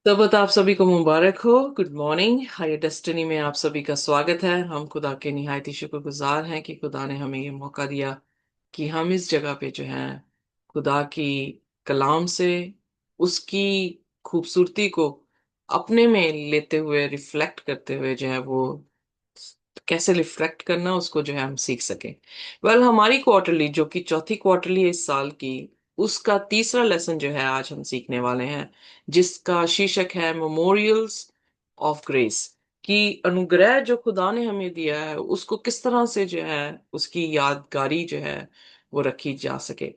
तब आप सभी को मुबारक हो। Good morning. हायर डेस्टिनी में आप सभी का स्वागत है। हम खुदा के निहायत ही शुक्रगुजार हैं कि खुदा ने हमें ये मौका दिया कि हम इस जगह पे जो है खुदा की कलाम से उसकी खूबसूरती को अपने में लेते हुए रिफ्लेक्ट करते हुए जो है वो कैसे रिफ्लेक्ट करना उसको जो है हम सीख सकें। हमारी क्वार्टरली जो कि चौथी क्वार्टरली है इस साल की, उसका तीसरा लेसन जो है आज हम सीखने वाले हैं, जिसका शीर्षक है मेमोरियल्स ऑफ ग्रेस। कि अनुग्रह जो खुदा ने हमें दिया है उसको किस तरह से जो है उसकी यादगारी जो है वो रखी जा सके।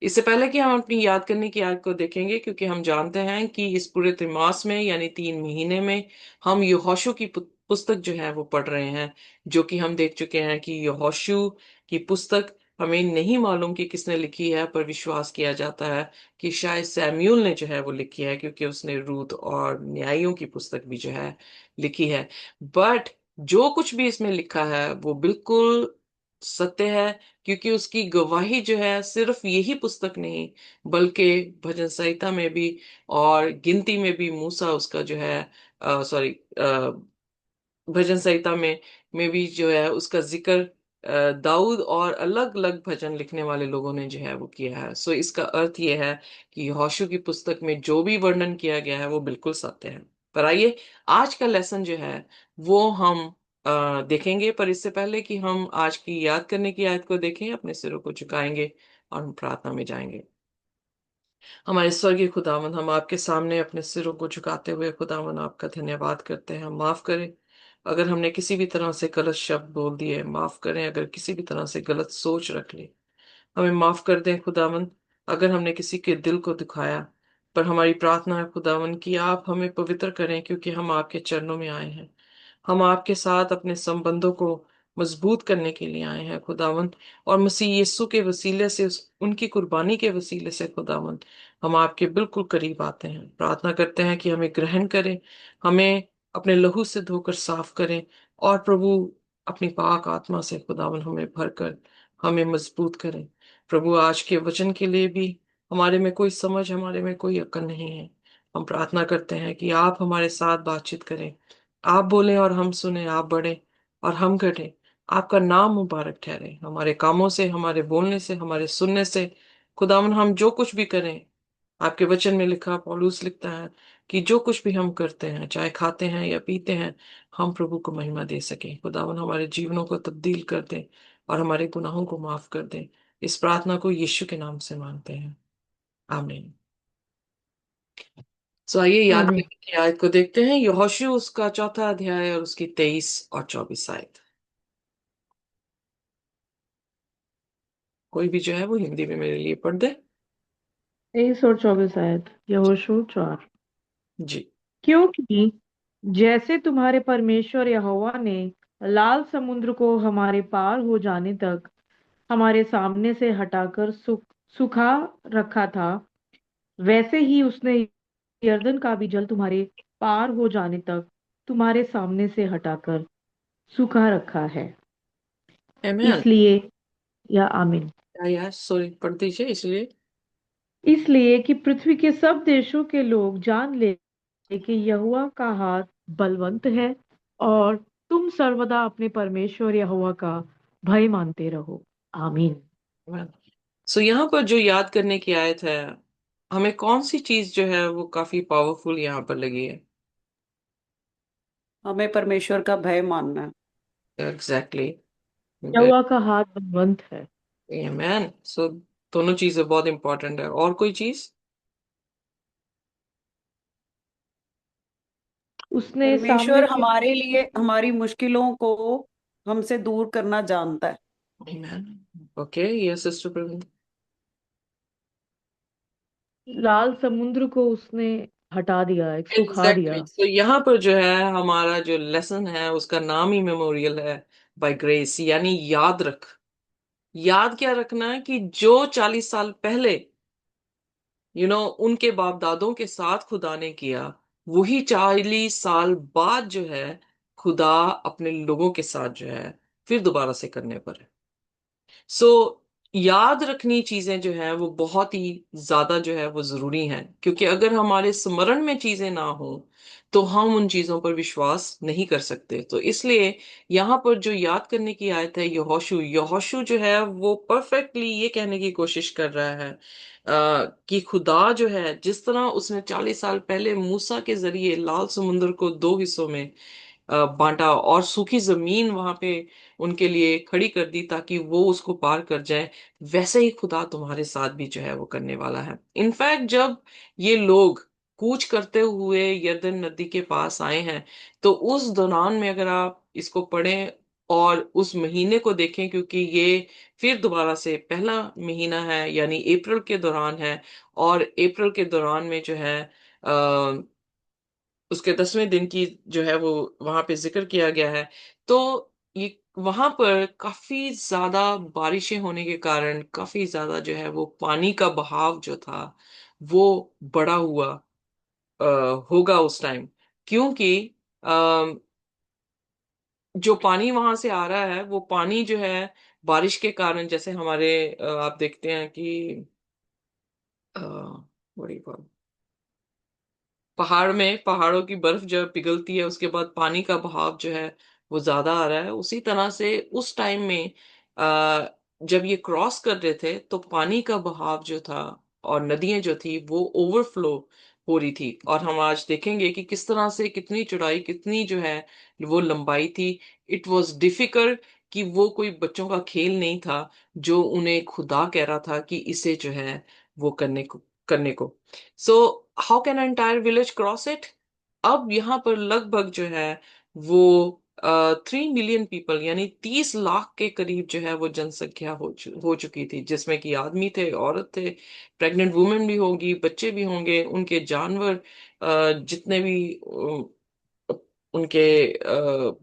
इससे पहले कि हम अपनी याद करने की आयत को देखेंगे, क्योंकि हम जानते हैं कि इस पूरे त्रिमास में यानी 3 महीने में हम यहोशू की पुस्तक जो है वो पढ़ रहे हैं, जो कि हम देख चुके हैं कि यहोशू की पुस्तक हमें नहीं मालूम कि किसने लिखी है, पर विश्वास किया जाता है कि शायद सैम्यूल ने जो है वो लिखी है, क्योंकि उसने रूत और न्यायियों की पुस्तक भी जो है लिखी है। बट जो कुछ भी इसमें लिखा है वो बिल्कुल सत्य है, क्योंकि उसकी गवाही जो है सिर्फ यही पुस्तक नहीं बल्कि भजन संहिता में भी और गिनती में भी मूसा उसका जो है सॉरी भजन संहिता में भी जो है उसका जिक्र दाऊद और अलग अलग भजन लिखने वाले लोगों ने जो है वो किया है। सो इसका अर्थ ये है कि यहोशू की पुस्तक में जो भी वर्णन किया गया है वो बिल्कुल सत्य है। पर आइए, आज का लेसन जो है वो हम देखेंगे। पर इससे पहले कि हम आज की याद करने की आयत को देखें, अपने सिरों को झुकाएंगे और हम प्रार्थना में जाएंगे। हमारे स्वर्गीय खुदावन, हम आपके सामने अपने सिरों को झुकाते हुए खुदावन आपका धन्यवाद करते हैं। हम माफ करें अगर हमने किसी भी तरह से गलत शब्द बोल दिए, माफ करें अगर किसी भी तरह से गलत सोच रख ली। हमें माफ कर दें खुदावन अगर हमने किसी के दिल को दुखाया। पर हमारी प्रार्थना है खुदावन कि आप हमें पवित्र करें, क्योंकि हम आपके चरणों में आए हैं। हम आपके साथ अपने संबंधों को मजबूत करने के लिए आए हैं खुदावन। और मसीह यीशु के वसीले से उनकी कुर्बानी के वसीले से खुदावन हम आपके बिल्कुल करीब आते हैं। प्रार्थना करते हैं कि हमें ग्रहण करें, हमें अपने लहू से धोकर साफ करें। और प्रभु अपनी पाक आत्मा से खुदावन हमें भरकर हमें मजबूत करें। प्रभु आज के वचन के लिए भी हमारे में कोई समझ, हमारे में कोई अक्ल नहीं है। हम प्रार्थना करते हैं कि आप हमारे साथ बातचीत करें। आप बोलें और हम सुने, आप बढ़े और हम घटे। आपका नाम मुबारक ठहरे हमारे कामों से, हमारे बोलने से, हमारे सुनने से। खुदावन हम जो कुछ भी करें, आपके वचन में लिखा, पौलुस लिखता है कि जो कुछ भी हम करते हैं, चाहे खाते हैं या पीते हैं, हम प्रभु को महिमा दे सकें। खुदावन हमारे जीवनों को तब्दील कर दें और हमारे गुनाहों को माफ कर दें। इस प्रार्थना को यीशु के नाम से मांगते हैं, आमीन। सो आइए याद आमीन। करने की आयत को देखते हैं। यहोशू उसका चौथा अध्याय और उसकी 23 और 24 आयत। कोई भी जो है वो हिंदी में मेरे लिए पढ़ दे। 23 और 24 आयत यहोशू 4। जी। क्योंकि जैसे तुम्हारे परमेश्वर यहोवा ने लाल समुद्र को हमारे पार हो जाने तक हमारे सामने से हटाकर सुखा रखा था, वैसे ही उसने यरदन का भी जल तुम्हारे पार हो जाने तक तुम्हारे सामने से हटाकर सुखा रखा है। आमीन। इसलिए या आमीन। या सॉरी, पढ़ दीजिए इसलिए। इसलिए कि पृथ्वी के सब देशों के लोग जान ले कि यहोवा का हाथ बलवंत है, और तुम सर्वदा अपने परमेश्वर यहोवा का भय मानते रहो। आमीन। सो यहाँ पर जो याद करने की आयत है, हमें कौन सी चीज जो है वो काफी पावरफुल यहाँ पर लगी है? हमें परमेश्वर का भय मानना है। एग्जैक्टली। यहोवा का हाथ बलवंत है। मैन सो दोनों चीजें बहुत इंपॉर्टेंट है। और कोई चीज? उसने सामने परमेश्वर से हमारे लिए हमारी मुश्किलों को हमसे दूर करना जानता है। Man. Okay, yes sister Praveen. लाल समुद्र को उसने हटा दिया, एक सुखा एग्जैक्टली। दिया। तो यहाँ पर जो है हमारा जो लेसन है उसका नाम ही मेमोरियल है बाय ग्रेस, यानी याद रख। याद क्या रखना है कि जो 40 साल पहले उनके बाप दादों के साथ खुदा ने किया, वही 40 साल बाद जो है खुदा अपने लोगों के साथ जो है फिर दोबारा से करने पर है। सो याद रखनी चीजें जो है वो बहुत ही ज्यादा जो है वो जरूरी हैं, क्योंकि अगर हमारे स्मरण में चीजें ना हो तो हम उन चीजों पर विश्वास नहीं कर सकते। तो इसलिए यहाँ पर जो याद करने की आयत है, यहोशू यहोशू जो है वो परफेक्टली ये कहने की कोशिश कर रहा है कि खुदा जो है जिस तरह उसने 40 साल पहले मूसा के जरिए लाल समुद्र को दो हिस्सों में बांटा और सूखी जमीन वहां पे उनके लिए खड़ी कर दी ताकि वो उसको पार कर जाए, वैसे ही खुदा तुम्हारे साथ भी जो है वो करने वाला है। इनफैक्ट जब ये लोग कूच करते हुए यरदन नदी के पास आए हैं, तो उस दौरान में अगर आप इसको पढ़ें और उस महीने को देखें, क्योंकि ये फिर दोबारा से पहला महीना है यानी अप्रैल के दौरान है, और अप्रैल के दौरान में जो है उसके 10वें दिन की जो है वो वहां पे जिक्र किया गया है। तो ये वहां पर काफी ज्यादा बारिशें होने के कारण काफी ज्यादा जो है वो पानी का बहाव जो था वो बड़ा हुआ अ, होगा उस टाइम, क्योंकि अ, जो पानी वहां से आ रहा है वो पानी जो है बारिश के कारण, जैसे हमारे आप देखते हैं कि बड़ी पहाड़ में पहाड़ों की बर्फ जब पिघलती है उसके बाद पानी का बहाव जो है वो ज्यादा आ रहा है, उसी तरह से उस टाइम में आ, जब ये क्रॉस कर रहे थे तो पानी का बहाव जो था और नदियां जो थी वो ओवरफ्लो हो रही थी। और हम आज देखेंगे कि किस तरह से कितनी चौड़ाई कितनी जो है वो लंबाई थी। इट वॉज डिफिकल्ट, कि वो कोई बच्चों का खेल नहीं था जो उन्हें खुदा कह रहा था कि इसे जो है वो करने को। So how can entire village cross it? अब यहाँ पर लगभग जो है वो 3 मिलियन पीपल यानी 30 लाख के करीब जो है वो जनसंख्या हो चुकी थी, जिसमें कि आदमी थे, औरत थे, प्रेग्नेंट वुमेन भी होंगी, बच्चे भी होंगे, उनके जानवर जितने भी उनके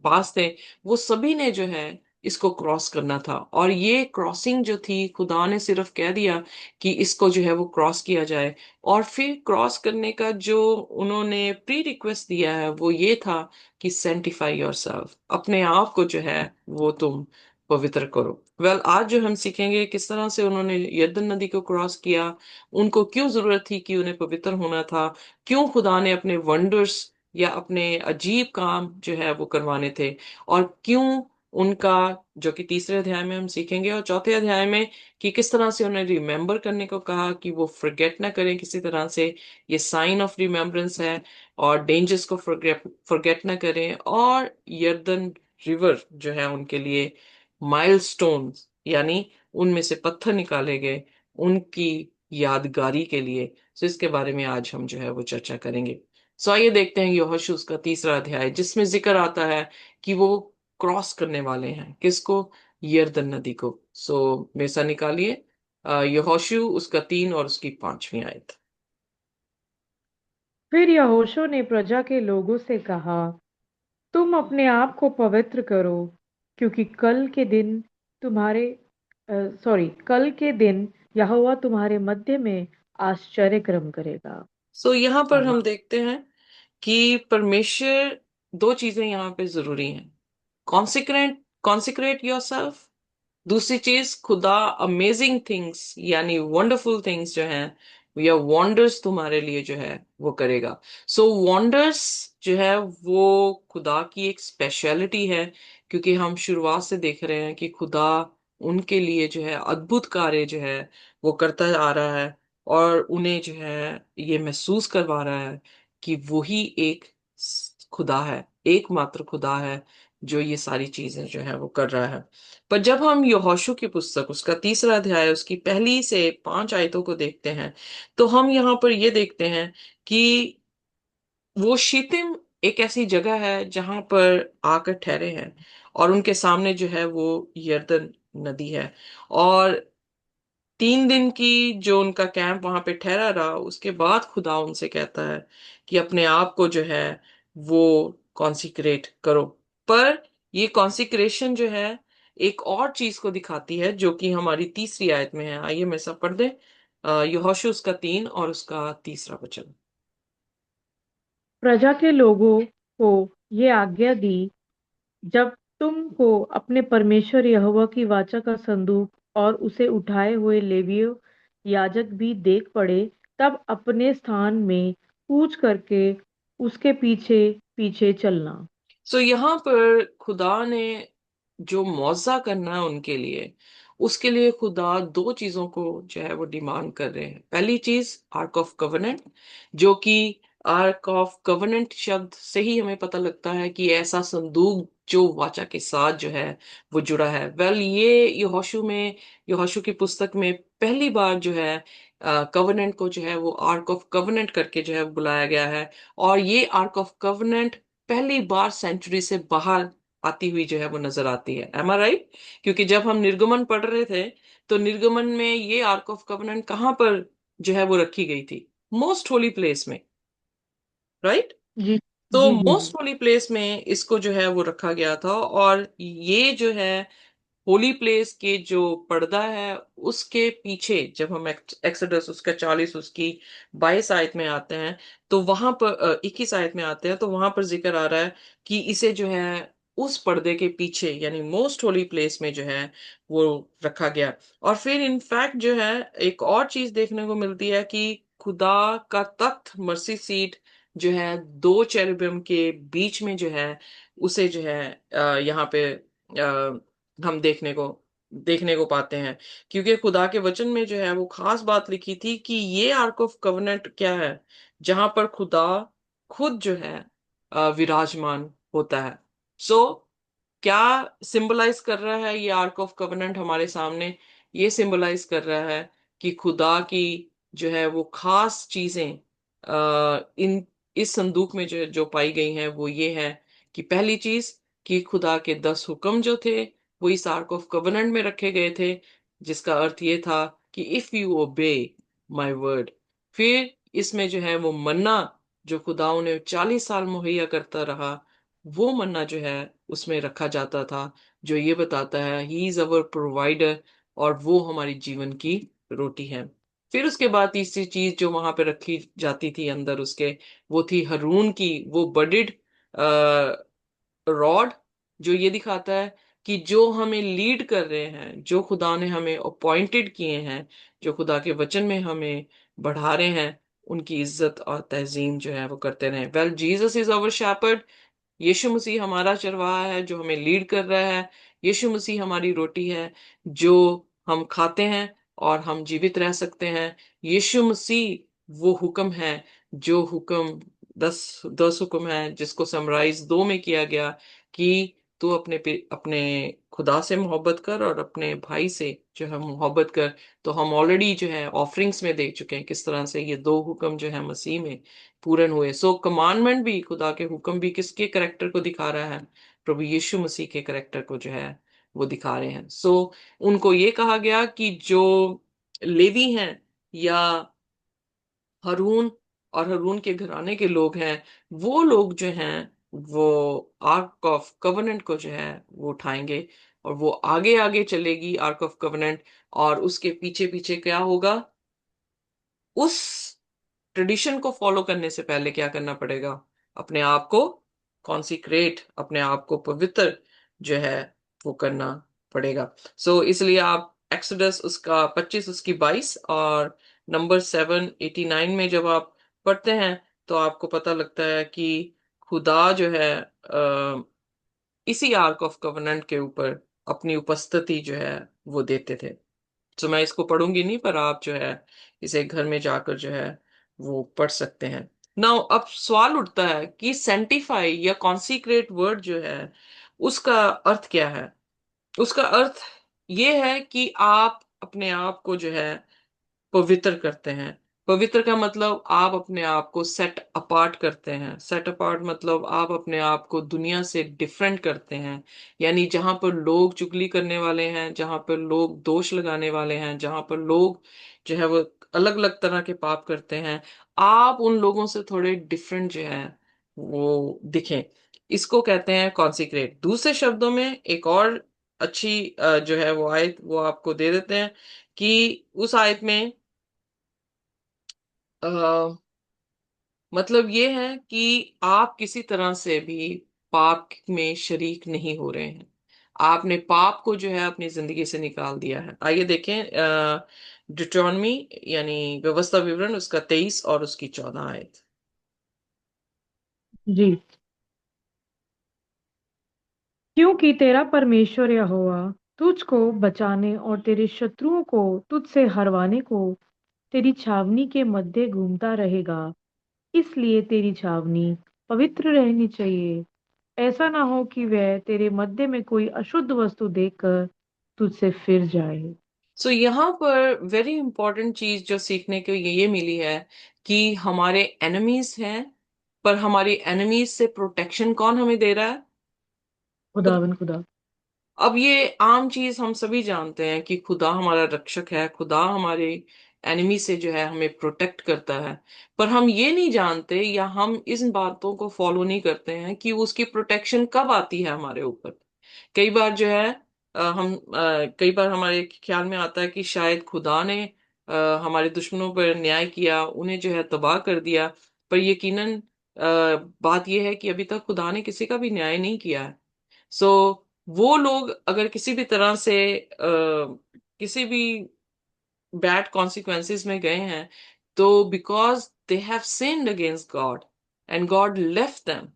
पास थे, वो सभी ने जो है इसको क्रॉस करना था। और ये क्रॉसिंग जो थी खुदा ने सिर्फ कह दिया कि इसको जो है वो क्रॉस किया जाए, और फिर क्रॉस करने का जो उन्होंने प्री रिक्वेस्ट दिया है वो ये था कि सेंटिफाई योरसेल्फ, अपने आप को जो है वो तुम पवित्र करो। आज जो हम सीखेंगे किस तरह से उन्होंने यरदन नदी को क्रॉस किया, उनको क्यों जरूरत थी कि उन्हें पवित्र होना था, क्यों खुदा ने अपने वंडर्स या अपने अजीब काम जो है वो करवाने थे, और क्यों उनका, जो कि तीसरे अध्याय में हम सीखेंगे, और चौथे अध्याय में कि किस तरह से उन्हें रिमेम्बर करने को कहा कि वो फॉरगेट ना करें किसी तरह से। ये साइन ऑफ रिमेम्बरेंस है, और डेंजर्स को फॉरगेट ना करें, और यर्दन रिवर जो है उनके लिए माइलस्टोन्स यानी उनमें से पत्थर निकाले गए उनकी यादगारी के लिए। तो इसके बारे में आज हम जो है वो चर्चा करेंगे। सो आइए देखते हैं यहोशू उसका तीसरा अध्याय, जिसमें जिक्र आता है कि वो क्रॉस करने वाले हैं किसको? यरदन नदी को। सो मेरे साथ निकालिए यहोशू उसका 3 और उसकी 5वीं आयत। फिर यहोशू ने प्रजा के लोगों से कहा, तुम अपने आप को पवित्र करो, क्योंकि कल के दिन यहोवा तुम्हारे मध्य में आश्चर्य कर्म करेगा। सो यहाँ पर हम आमीन। देखते हैं कि परमेश्वर, दो चीजें यहाँ पे जरूरी हैं। कॉन्सिक्रेट योरसेल्फ, दूसरी चीज खुदा अमेजिंग थिंग्स यानी वंडरफुल थिंग्स जो हैं या वंडर्स तुम्हारे लिए जो है वो करेगा। सो वंडर्स जो है वो खुदा की एक स्पेशलिटी है, क्योंकि हम शुरुआत से देख रहे हैं कि खुदा उनके लिए जो है अद्भुत कार्य जो है वो करता आ रहा है, और उन्हें जो है ये महसूस करवा रहा है कि वही एक खुदा है, एकमात्र खुदा है जो ये सारी चीजें जो है वो कर रहा है। पर जब हम यहोशू की पुस्तक उसका तीसरा अध्याय उसकी पहली से 5 आयतों को देखते हैं, तो हम यहाँ पर ये देखते हैं कि वो शितिम एक ऐसी जगह है जहां पर आकर ठहरे हैं, और उनके सामने जो है वो यरदन नदी है। और 3 दिन की जो उनका कैंप वहां पे ठहरा रहा, उसके बाद खुदा उनसे कहता है कि अपने आप को जो है वो कॉन्सिक्रेट करो। पर ये कॉन्सिक्रेशन जो है एक और चीज को दिखाती है जो कि हमारी तीसरी आयत में है। आइए मैं सब पढ़ दें यहोशू उसका 3 और उसका तीसरा वचन। प्रजा के लोगों को ये आज्ञा दी, जब तुमको अपने परमेश्वर यहोवा की वाचा का संदूक और उसे उठाए हुए लेवीय याजक भी देख पड़े, तब अपने स्थान में कूच करके उसके पीछे पीछे चलना। सो यहाँ पर खुदा ने जो मुआवजा करना है उनके लिए, उसके लिए खुदा दो चीजों को जो है वो डिमांड कर रहे हैं। पहली चीज आर्क ऑफ कवेनेंट, जो कि आर्क ऑफ कवेनेंट शब्द से ही हमें पता लगता है कि ऐसा संदूक जो वाचा के साथ जो है वो जुड़ा है। ये यहोशू की पुस्तक में पहली बार जो है कवेनेंट को जो है वो आर्क ऑफ कवेनेंट करके जो है बुलाया गया है। और ये आर्क ऑफ कवेनेंट पहली बार सेंचुरी से बाहर आती हुई जो है वो नजर आती है। एम आई राइट? क्योंकि जब हम निर्गमन पढ़ रहे थे, तो निर्गमन में ये आर्क ऑफ कवेनेंट कहाँ पर जो है वो रखी गई थी? मोस्ट होली प्लेस में, राइट? जी तो जी जी जी। मोस्ट होली प्लेस में इसको जो है वो रखा गया था। और ये जो है होली प्लेस के जो पर्दा है, उसके पीछे जब हम एक्सोडस उसका 40 उसकी 22 आयत में आते हैं, तो वहां पर 21 आयत में आते हैं, तो वहां पर जिक्र आ रहा है कि इसे जो है उस पर्दे के पीछे यानी मोस्ट होली प्लेस में जो है वो रखा गया। और फिर इनफैक्ट जो है एक और चीज देखने को मिलती है कि खुदा का तख्त, मर्सी सीट जो है, दो चेरुबिम के बीच में जो है उसे जो है यहाँ पे हम देखने को पाते हैं। क्योंकि खुदा के वचन में जो है वो खास बात लिखी थी कि ये आर्क ऑफ कवेनेंट क्या है, जहां पर खुदा खुद जो है विराजमान होता है। सो क्या सिंबलाइज कर रहा है ये आर्क ऑफ कवेनेंट हमारे सामने? ये सिंबलाइज कर रहा है कि खुदा की जो है वो खास चीजें इन इस संदूक में जो पाई गई हैं, वो ये है कि पहली चीज कि खुदा के 10 हुक्म जो थे वो इस आर्क ऑफ कवेनेंट में रखे गए थे, जिसका अर्थ ये था कि इफ यू ओबे माय वर्ड। फिर इसमें जो है वो मन्ना जो खुदा उन्हें 40 साल मुहैया करता रहा, वो मन्ना जो है उसमें रखा जाता था, जो ये बताता है ही इज अवर प्रोवाइडर, और वो हमारी जीवन की रोटी है। फिर उसके बाद तीसरी चीज जो वहां पे रखी जाती थी अंदर उसके, वो थी हरून की वो बडिड रॉड, जो ये दिखाता है कि जो हमें लीड कर रहे हैं, जो खुदा ने हमें अपॉइंटेड किए हैं, जो खुदा के वचन में हमें बढ़ा रहे हैं, उनकी इज्जत और तहजीम जो है वो करते रहे। Well, Jesus is our shepherd. यीशु मसीह हमारा चरवाहा है जो हमें लीड कर रहा है। यीशु मसीह हमारी रोटी है जो हम खाते हैं और हम जीवित रह सकते हैं। यीशु मसीह वो हुक्म है, जो हुक्म 10 हुक्म है, जिसको समराइज दो में किया गया कि तू अपने खुदा से मोहब्बत कर और अपने भाई से जो है मोहब्बत कर। तो हम ऑलरेडी जो है ऑफरिंग्स में देख चुके हैं किस तरह से ये दो हुक्म जो है मसीह में पूर्ण हुए। सो कमांडमेंट भी, खुदा के हुक्म भी किसके करेक्टर को दिखा रहा है? प्रभु यीशु मसीह के करेक्टर को जो है वो दिखा रहे हैं। सो उनको ये कहा गया कि जो लेवी हैं या हारून और हारून के घराने के लोग हैं, वो लोग जो हैं वो आर्क ऑफ कवेनेंट को जो है वो उठाएंगे, और वो आगे आगे चलेगी आर्क ऑफ कवेनेंट। और उसके पीछे पीछे क्या होगा? उस ट्रेडिशन को फॉलो करने से पहले क्या करना पड़ेगा? अपने आप को कॉन्सिक्रेट, अपने आप को पवित्र जो है वो करना पड़ेगा। सो इसलिए आप एक्सोडस उसका 25 उसकी 22 और नंबर 789 में जब आप पढ़ते हैं, तो आपको पता लगता है कि खुदा जो है इसी आर्क ऑफ कवेनेंट के ऊपर अपनी उपस्थिति जो है वो देते थे। तो मैं इसको पढ़ूंगी नहीं, पर आप जो है इसे घर में जाकर जो है वो पढ़ सकते हैं। नाउ अब सवाल उठता है कि सेंटिफाई या कॉन्सिक्रेट वर्ड जो है उसका अर्थ क्या है? उसका अर्थ ये है कि आप अपने आप को जो है पवित्र करते हैं। पवित्र का मतलब आप अपने आप को सेट अपार्ट करते हैं। सेट अपार्ट मतलब आप अपने आप को दुनिया से डिफरेंट करते हैं। यानी जहां पर लोग चुगली करने वाले हैं, जहां पर लोग दोष लगाने वाले हैं, जहां पर लोग जो है वो अलग अलग तरह के पाप करते हैं, आप उन लोगों से थोड़े डिफरेंट जो है वो दिखें। इसको कहते हैं कॉन्सिक्रेट। दूसरे शब्दों में एक और अच्छी जो है वो आयत वो आपको दे देते हैं कि उस आयत में अ, मतलब ये है कि आप किसी तरह से भी पाप में शरीक नहीं हो रहे हैं। आपने पाप को जो है अपनी जिंदगी से निकाल दिया है। आइए देखें डिट्रॉनमी यानी व्यवस्था विवरण, उसका 23 और उसकी 14 आयत। जी। क्योंकि तेरा परमेश्वर यहोवा तुझको बचाने और तेरे शत्रुओं को तुझसे हरवाने को तेरी छावनी के मध्य घूमता रहेगा, इसलिए तेरी छावनी पवित्र रहनी चाहिए। ऐसा ना हो कि वह तेरे मध्य में कोई अशुद्ध वस्तु देखकर तुझसे फिर जाए। सो यहाँ पर वेरी इंपॉर्टेंट चीज जो सीखने को ये मिली है कि हमारे एनिमीज हैं, पर हमारी एनिमीज से प्रोटेक्शन कौन हमें दे रहा है? खुदा। खुदावन खुदा। अब ये आम चीज हम सभी जानते हैं कि खुदा हमारा रक्षक है, खुदा हमारे एनिमी से जो है हमें प्रोटेक्ट करता है। पर हम ये नहीं जानते या हम इन बातों को फॉलो नहीं करते हैं कि उसकी प्रोटेक्शन कब आती है हमारे ऊपर। कई बार जो है कई बार हमारे ख्याल में आता है कि शायद खुदा ने हमारे दुश्मनों पर न्याय किया, उन्हें जो है तबाह कर दिया। पर यकीनन बात यह है कि अभी तक खुदा ने किसी का भी न्याय नहीं किया है। सो वो लोग अगर किसी भी तरह से किसी भी बैड कॉन्सिक्वेंसेस में गए हैं, तो because they have sinned against God and God left them,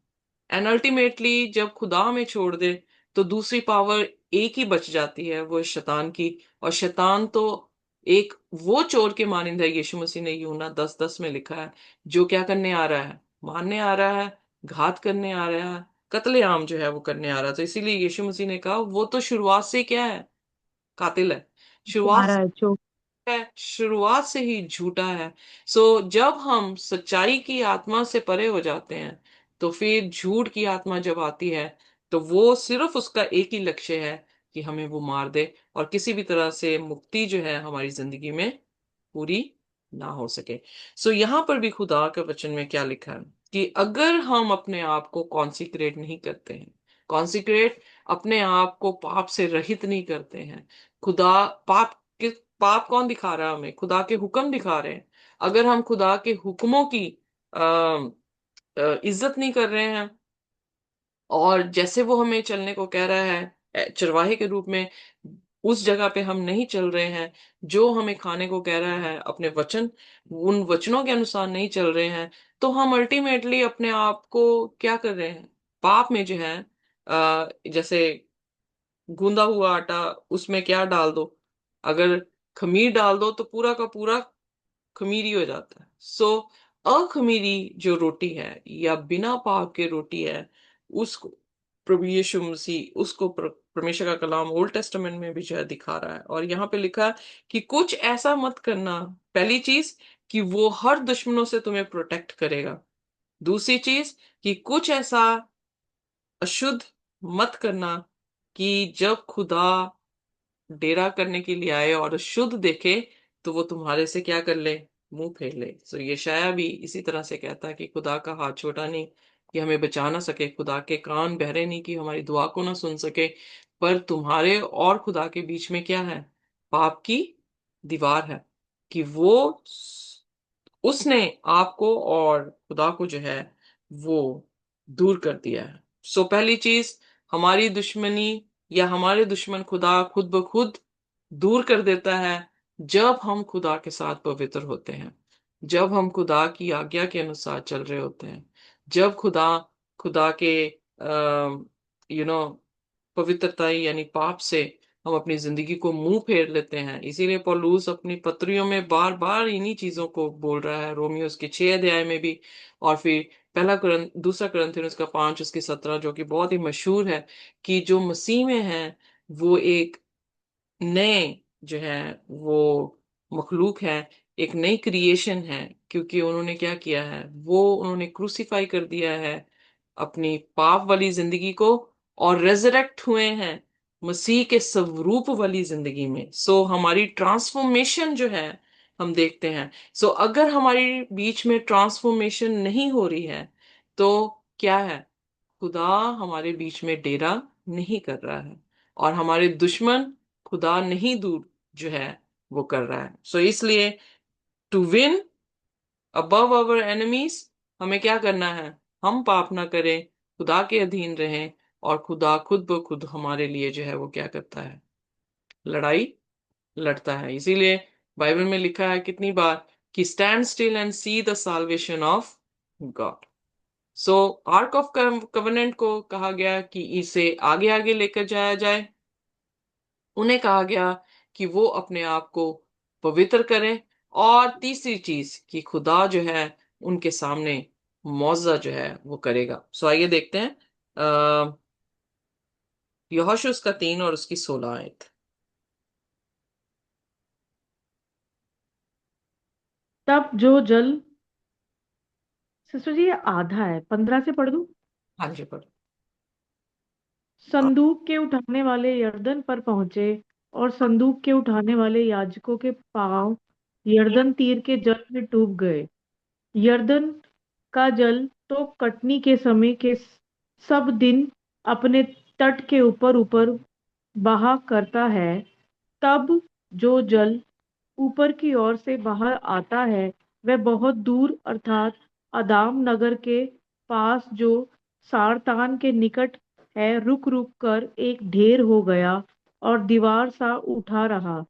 and ultimately जब खुदा हमें छोड़ दे तो दूसरी पावर एक ही बच जाती है, वो है शैतान की। और शैतान तो एक वो चोर के मानिंद है, यीशु मसीह ने यूहन्ना 10:10 में लिखा है, जो क्या करने आ रहा है? मारने आ रहा है, घात करने आ रहा है, कत्लेआम जो है वो करने आ रहा है। तो इसीलिए यीशु मसीह ने कहा वो तो शुरुआत से क्या है? कातिल है। शुरुआत तुम्हारा है जो। है, शुरुआत से ही झूठा है। सो जब हम सच्चाई की आत्मा से परे हो जाते हैं, तो फिर झूठ की आत्मा जब आती है, तो वो सिर्फ उसका एक ही लक्ष्य है कि हमें वो मार दे और किसी भी तरह से मुक्ति जो है हमारी जिंदगी में पूरी ना हो सके। सो यहां पर भी खुदा के वचन में क्या लिखा है कि अगर हम अपने आप को कॉन्सिक्रेट नहीं करते हैं, कॉन्सिक्रेट अपने आप को पाप से रहित नहीं करते हैं, खुदा पाप के पाप कौन दिखा रहा है हमें? खुदा के हुक्म दिखा रहे हैं। अगर हम खुदा के हुक्मों की इज्जत नहीं कर रहे हैं और जैसे वो हमें चलने को कह रहा है चरवाहे के रूप में, उस जगह पे हम नहीं चल रहे हैं, जो हमें खाने को कह रहा है अपने वचन, उन वचनों के अनुसार नहीं चल रहे हैं, तो हम अल्टीमेटली अपने आप को क्या कर रहे हैं? पाप में जो है जैसे गूंदा हुआ आटा, उसमें क्या डाल दो, अगर खमीर डाल दो तो पूरा का पूरा खमीरी हो जाता है। सो अखमीरी जो रोटी है या बिना पाप के रोटी है, उसको प्रभु यीशु मसीह उसको परमेश्वर का कलाम ओल्ड टेस्टामेंट में भी जो है दिखा रहा है। और यहाँ पे लिखा है कि कुछ ऐसा मत करना। पहली चीज कि वो हर दुश्मनों से तुम्हें प्रोटेक्ट करेगा। दूसरी चीज कि कुछ ऐसा अशुद्ध मत करना कि जब खुदा डेरा करने के लिए आए और शुद्ध देखे तो वो तुम्हारे से क्या कर ले? मुंह फेर ले। सो यशायाह भी इसी तरह से कहता है कि खुदा का हाथ छोटा नहीं कि हमें बचा ना सके, खुदा के कान बहरे नहीं कि हमारी दुआ को ना सुन सके, पर तुम्हारे और खुदा के बीच में क्या है? पाप की दीवार है कि वो उसने आपको और खुदा को जो है वो दूर कर दिया है। सो पहली चीज, हमारी दुश्मनी या हमारे दुश्मन खुदा खुद ब खुद दूर कर देता है जब हम खुदा के साथ पवित्र होते हैं, जब हम खुदा की आज्ञा के अनुसार चल रहे होते हैं, जब खुदा खुदा के पवित्रता यानी पाप से हम अपनी जिंदगी को मुंह फेर लेते हैं। इसीलिए पौलुस अपनी पत्रियों में बार बार इन्हीं चीजों को बोल रहा है, रोमियोस के 6 अध्याय में भी, और फिर दूसरा कुरिन्थियों उसका 5 उसकी 17, जो कि बहुत ही मशहूर है कि जो मसीह में है वो एक नए जो है वो मखलूक है, एक नई क्रिएशन है, क्योंकि उन्होंने क्या किया है? वो उन्होंने क्रूसीफाई कर दिया है अपनी पाप वाली जिंदगी को और रेजरेक्ट हुए हैं मसीह के स्वरूप वाली जिंदगी में। सो हमारी ट्रांसफॉर्मेशन जो है हम देखते हैं। सो अगर हमारी बीच में ट्रांसफॉर्मेशन नहीं हो रही है तो क्या है? खुदा हमारे बीच में डेरा नहीं कर रहा है और हमारे दुश्मन खुदा नहीं दूर जो है वो कर रहा है। सो इसलिए to win above our enemies हमें क्या करना है? हम पाप ना करें, खुदा के अधीन रहें, और खुदा खुद ब खुद हमारे लिए जो है वो क्या करता है, लड़ाई लड़ता है। इसीलिए बाइबल में लिखा है कितनी बार कि stand still and see the salvation of God. So ark of covenant को कहा गया कि इसे आगे आगे लेकर जाया जाए। उन्हें कहा गया कि वो अपने आप को पवित्र करें। और तीसरी चीज कि खुदा जो है उनके सामने मौजा जो है वो करेगा। सो आइए देखते हैं यहोशू उसका 3 और उसकी 16 आयत। तब जो जल, सिस्टर जी ये आधा है, 15 से पढ़ दूं। हाँ जी पढ़ो। संदूक के उठाने वाले यरदन पर पहुंचे, और संदूक के उठाने वाले याजकों के पांव यरदन तीर के जल में डूब गए। यरदन का जल तो कटनी के समय के सब दिन अपने तट के ऊपर ऊपर बहा करता है। तब जो जल ऊपर की ओर से बाहर आता है वह बहुत दूर अर्थात अदाम नगर के पास जो सारतान के निकट है रुक रुक कर एक ढेर हो गया और दीवार सा उठा रहा।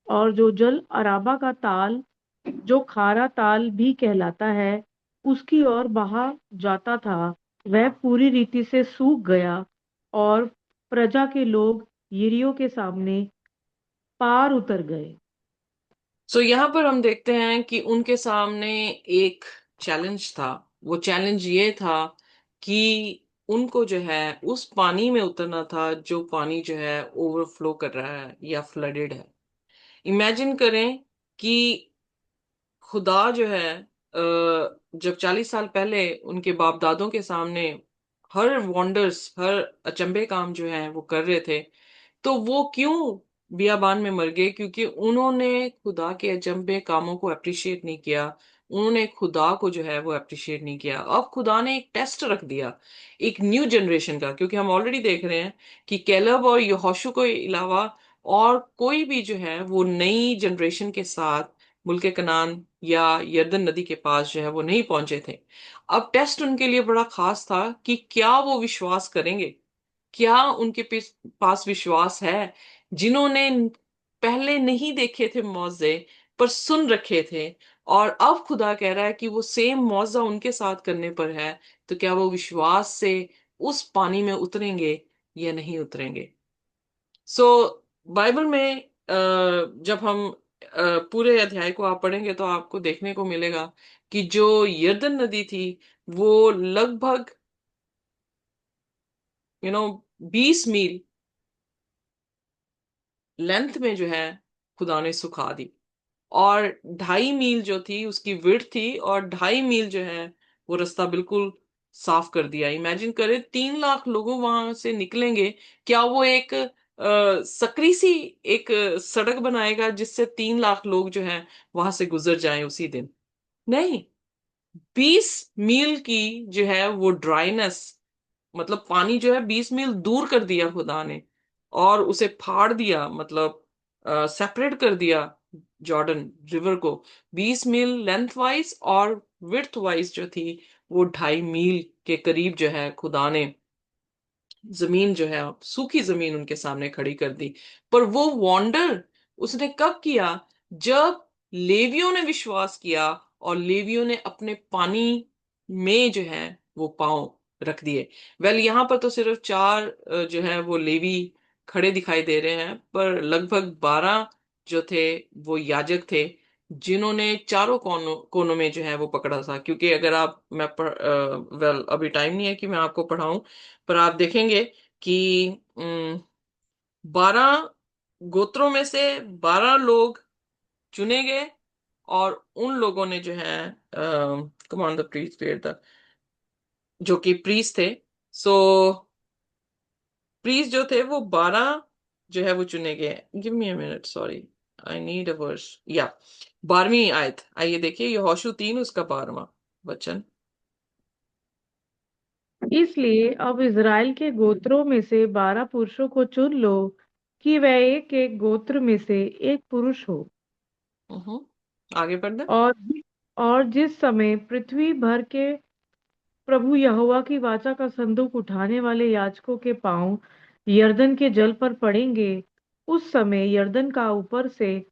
और जो जल अराबा का ताल, जो खारा ताल भी कहलाता है, उसकी ओर बहा जाता था, वह पूरी रीति से सूख गया। और प्रजा के लोग यरीहो के सामने पार उतर गए। सो यहाँ पर हम देखते हैं कि उनके सामने एक चैलेंज था। वो चैलेंज ये था कि उनको जो है उस पानी में उतरना था जो पानी जो है ओवरफ्लो कर रहा है या फ्लडेड है। इमेजिन करें कि खुदा जो है जब 40 साल पहले उनके बाप दादों के सामने हर वंडर्स, हर अचंभे काम जो है वो कर रहे थे, तो वो क्यों बियाबान में मर गए? क्योंकि उन्होंने खुदा के अचंभे कामों को अप्रिशिएट नहीं किया। उन्होंने खुदा को जो है वो अप्रिशिएट नहीं किया। अब खुदा ने एक टेस्ट रख दिया एक न्यू जनरेशन का, क्योंकि हम ऑलरेडी देख रहे हैं कि कैलब और यहोशू के अलावा और कोई भी जो है वो नई जनरेशन के साथ मुल्क कनान या यरदन नदी के पास जो है वो नहीं पहुंचे थे। अब टेस्ट उनके लिए बड़ा खास था कि क्या वो विश्वास करेंगे, क्या उनके पास विश्वास है, जिन्होंने पहले नहीं देखे थे मौजे पर सुन रखे थे, और अब खुदा कह रहा है कि वो सेम मौजा उनके साथ करने पर है, तो क्या वो विश्वास से उस पानी में उतरेंगे या नहीं उतरेंगे? सो बाइबल में जब हम पूरे अध्याय को आप पढ़ेंगे तो आपको देखने को मिलेगा कि जो यरदन नदी थी वो लगभग 20 मील लेंथ में जो है खुदा ने सुखा दी। और 2.5 मील जो थी उसकी विड्थ थी, और 2.5 मील जो है वो रास्ता बिल्कुल साफ कर दिया। इमेजिन करें 3 लाख लोगों वहां से निकलेंगे, क्या वो एक सकरी सी एक सड़क बनाएगा जिससे 3 लाख लोग जो है वहां से गुजर जाएं उसी दिन? नहीं। 20 मील की जो है वो ड्राइनेस, मतलब पानी जो है 20 मील दूर कर दिया खुदा ने, और उसे फाड़ दिया, मतलब सेपरेट कर दिया जॉर्डन रिवर को 20 मील लेंथ वाइज, और विड्थ वाइज जो थी वो 2.5 मील के करीब जो है खुदा ने जमीन जो है सूखी जमीन उनके सामने खड़ी कर दी। पर वो वॉन्डर उसने कब किया? जब लेवियों ने विश्वास किया और लेवियों ने अपने पानी में जो है वो पांव रख दिए। वेल यहाँ पर तो सिर्फ 4 जो है वो लेवी खड़े दिखाई दे रहे हैं, पर लगभग 12 जो थे वो याजक थे, जिन्होंने चारों कोनों कोनों में जो है वो पकड़ा था। क्योंकि अगर आप मैं वेल अभी टाइम नहीं है कि मैं आपको पढ़ाऊं, पर आप देखेंगे कि 12 गोत्रों में से 12 लोग चुने गए, और उन लोगों ने जो है कमांड द प्रीस्ट जो कि प्रीस्ट थे। सो प्रीस्ट जो थे वो 12 जो है वो चुने गए। Give me a minute, sorry, I need a verse. या 12वीं आयत आइए देखिए, यहोशू 3 उसका 12वां वचन। इसलिए अब इज़राइल के गोत्रों में से 12 पुरुषों को चुन लो, कि वह एक एक गोत्र में से एक पुरुष हो। हम्म, आगे बढ़ना। और और जिस समय पृथ्वी भर के प्रभु यहोवा की वाचा का संदूक उठाने वाले याजकों के पांव यरदन के जल पर पड़ेंगे। उस समय यरदन का ऊपर से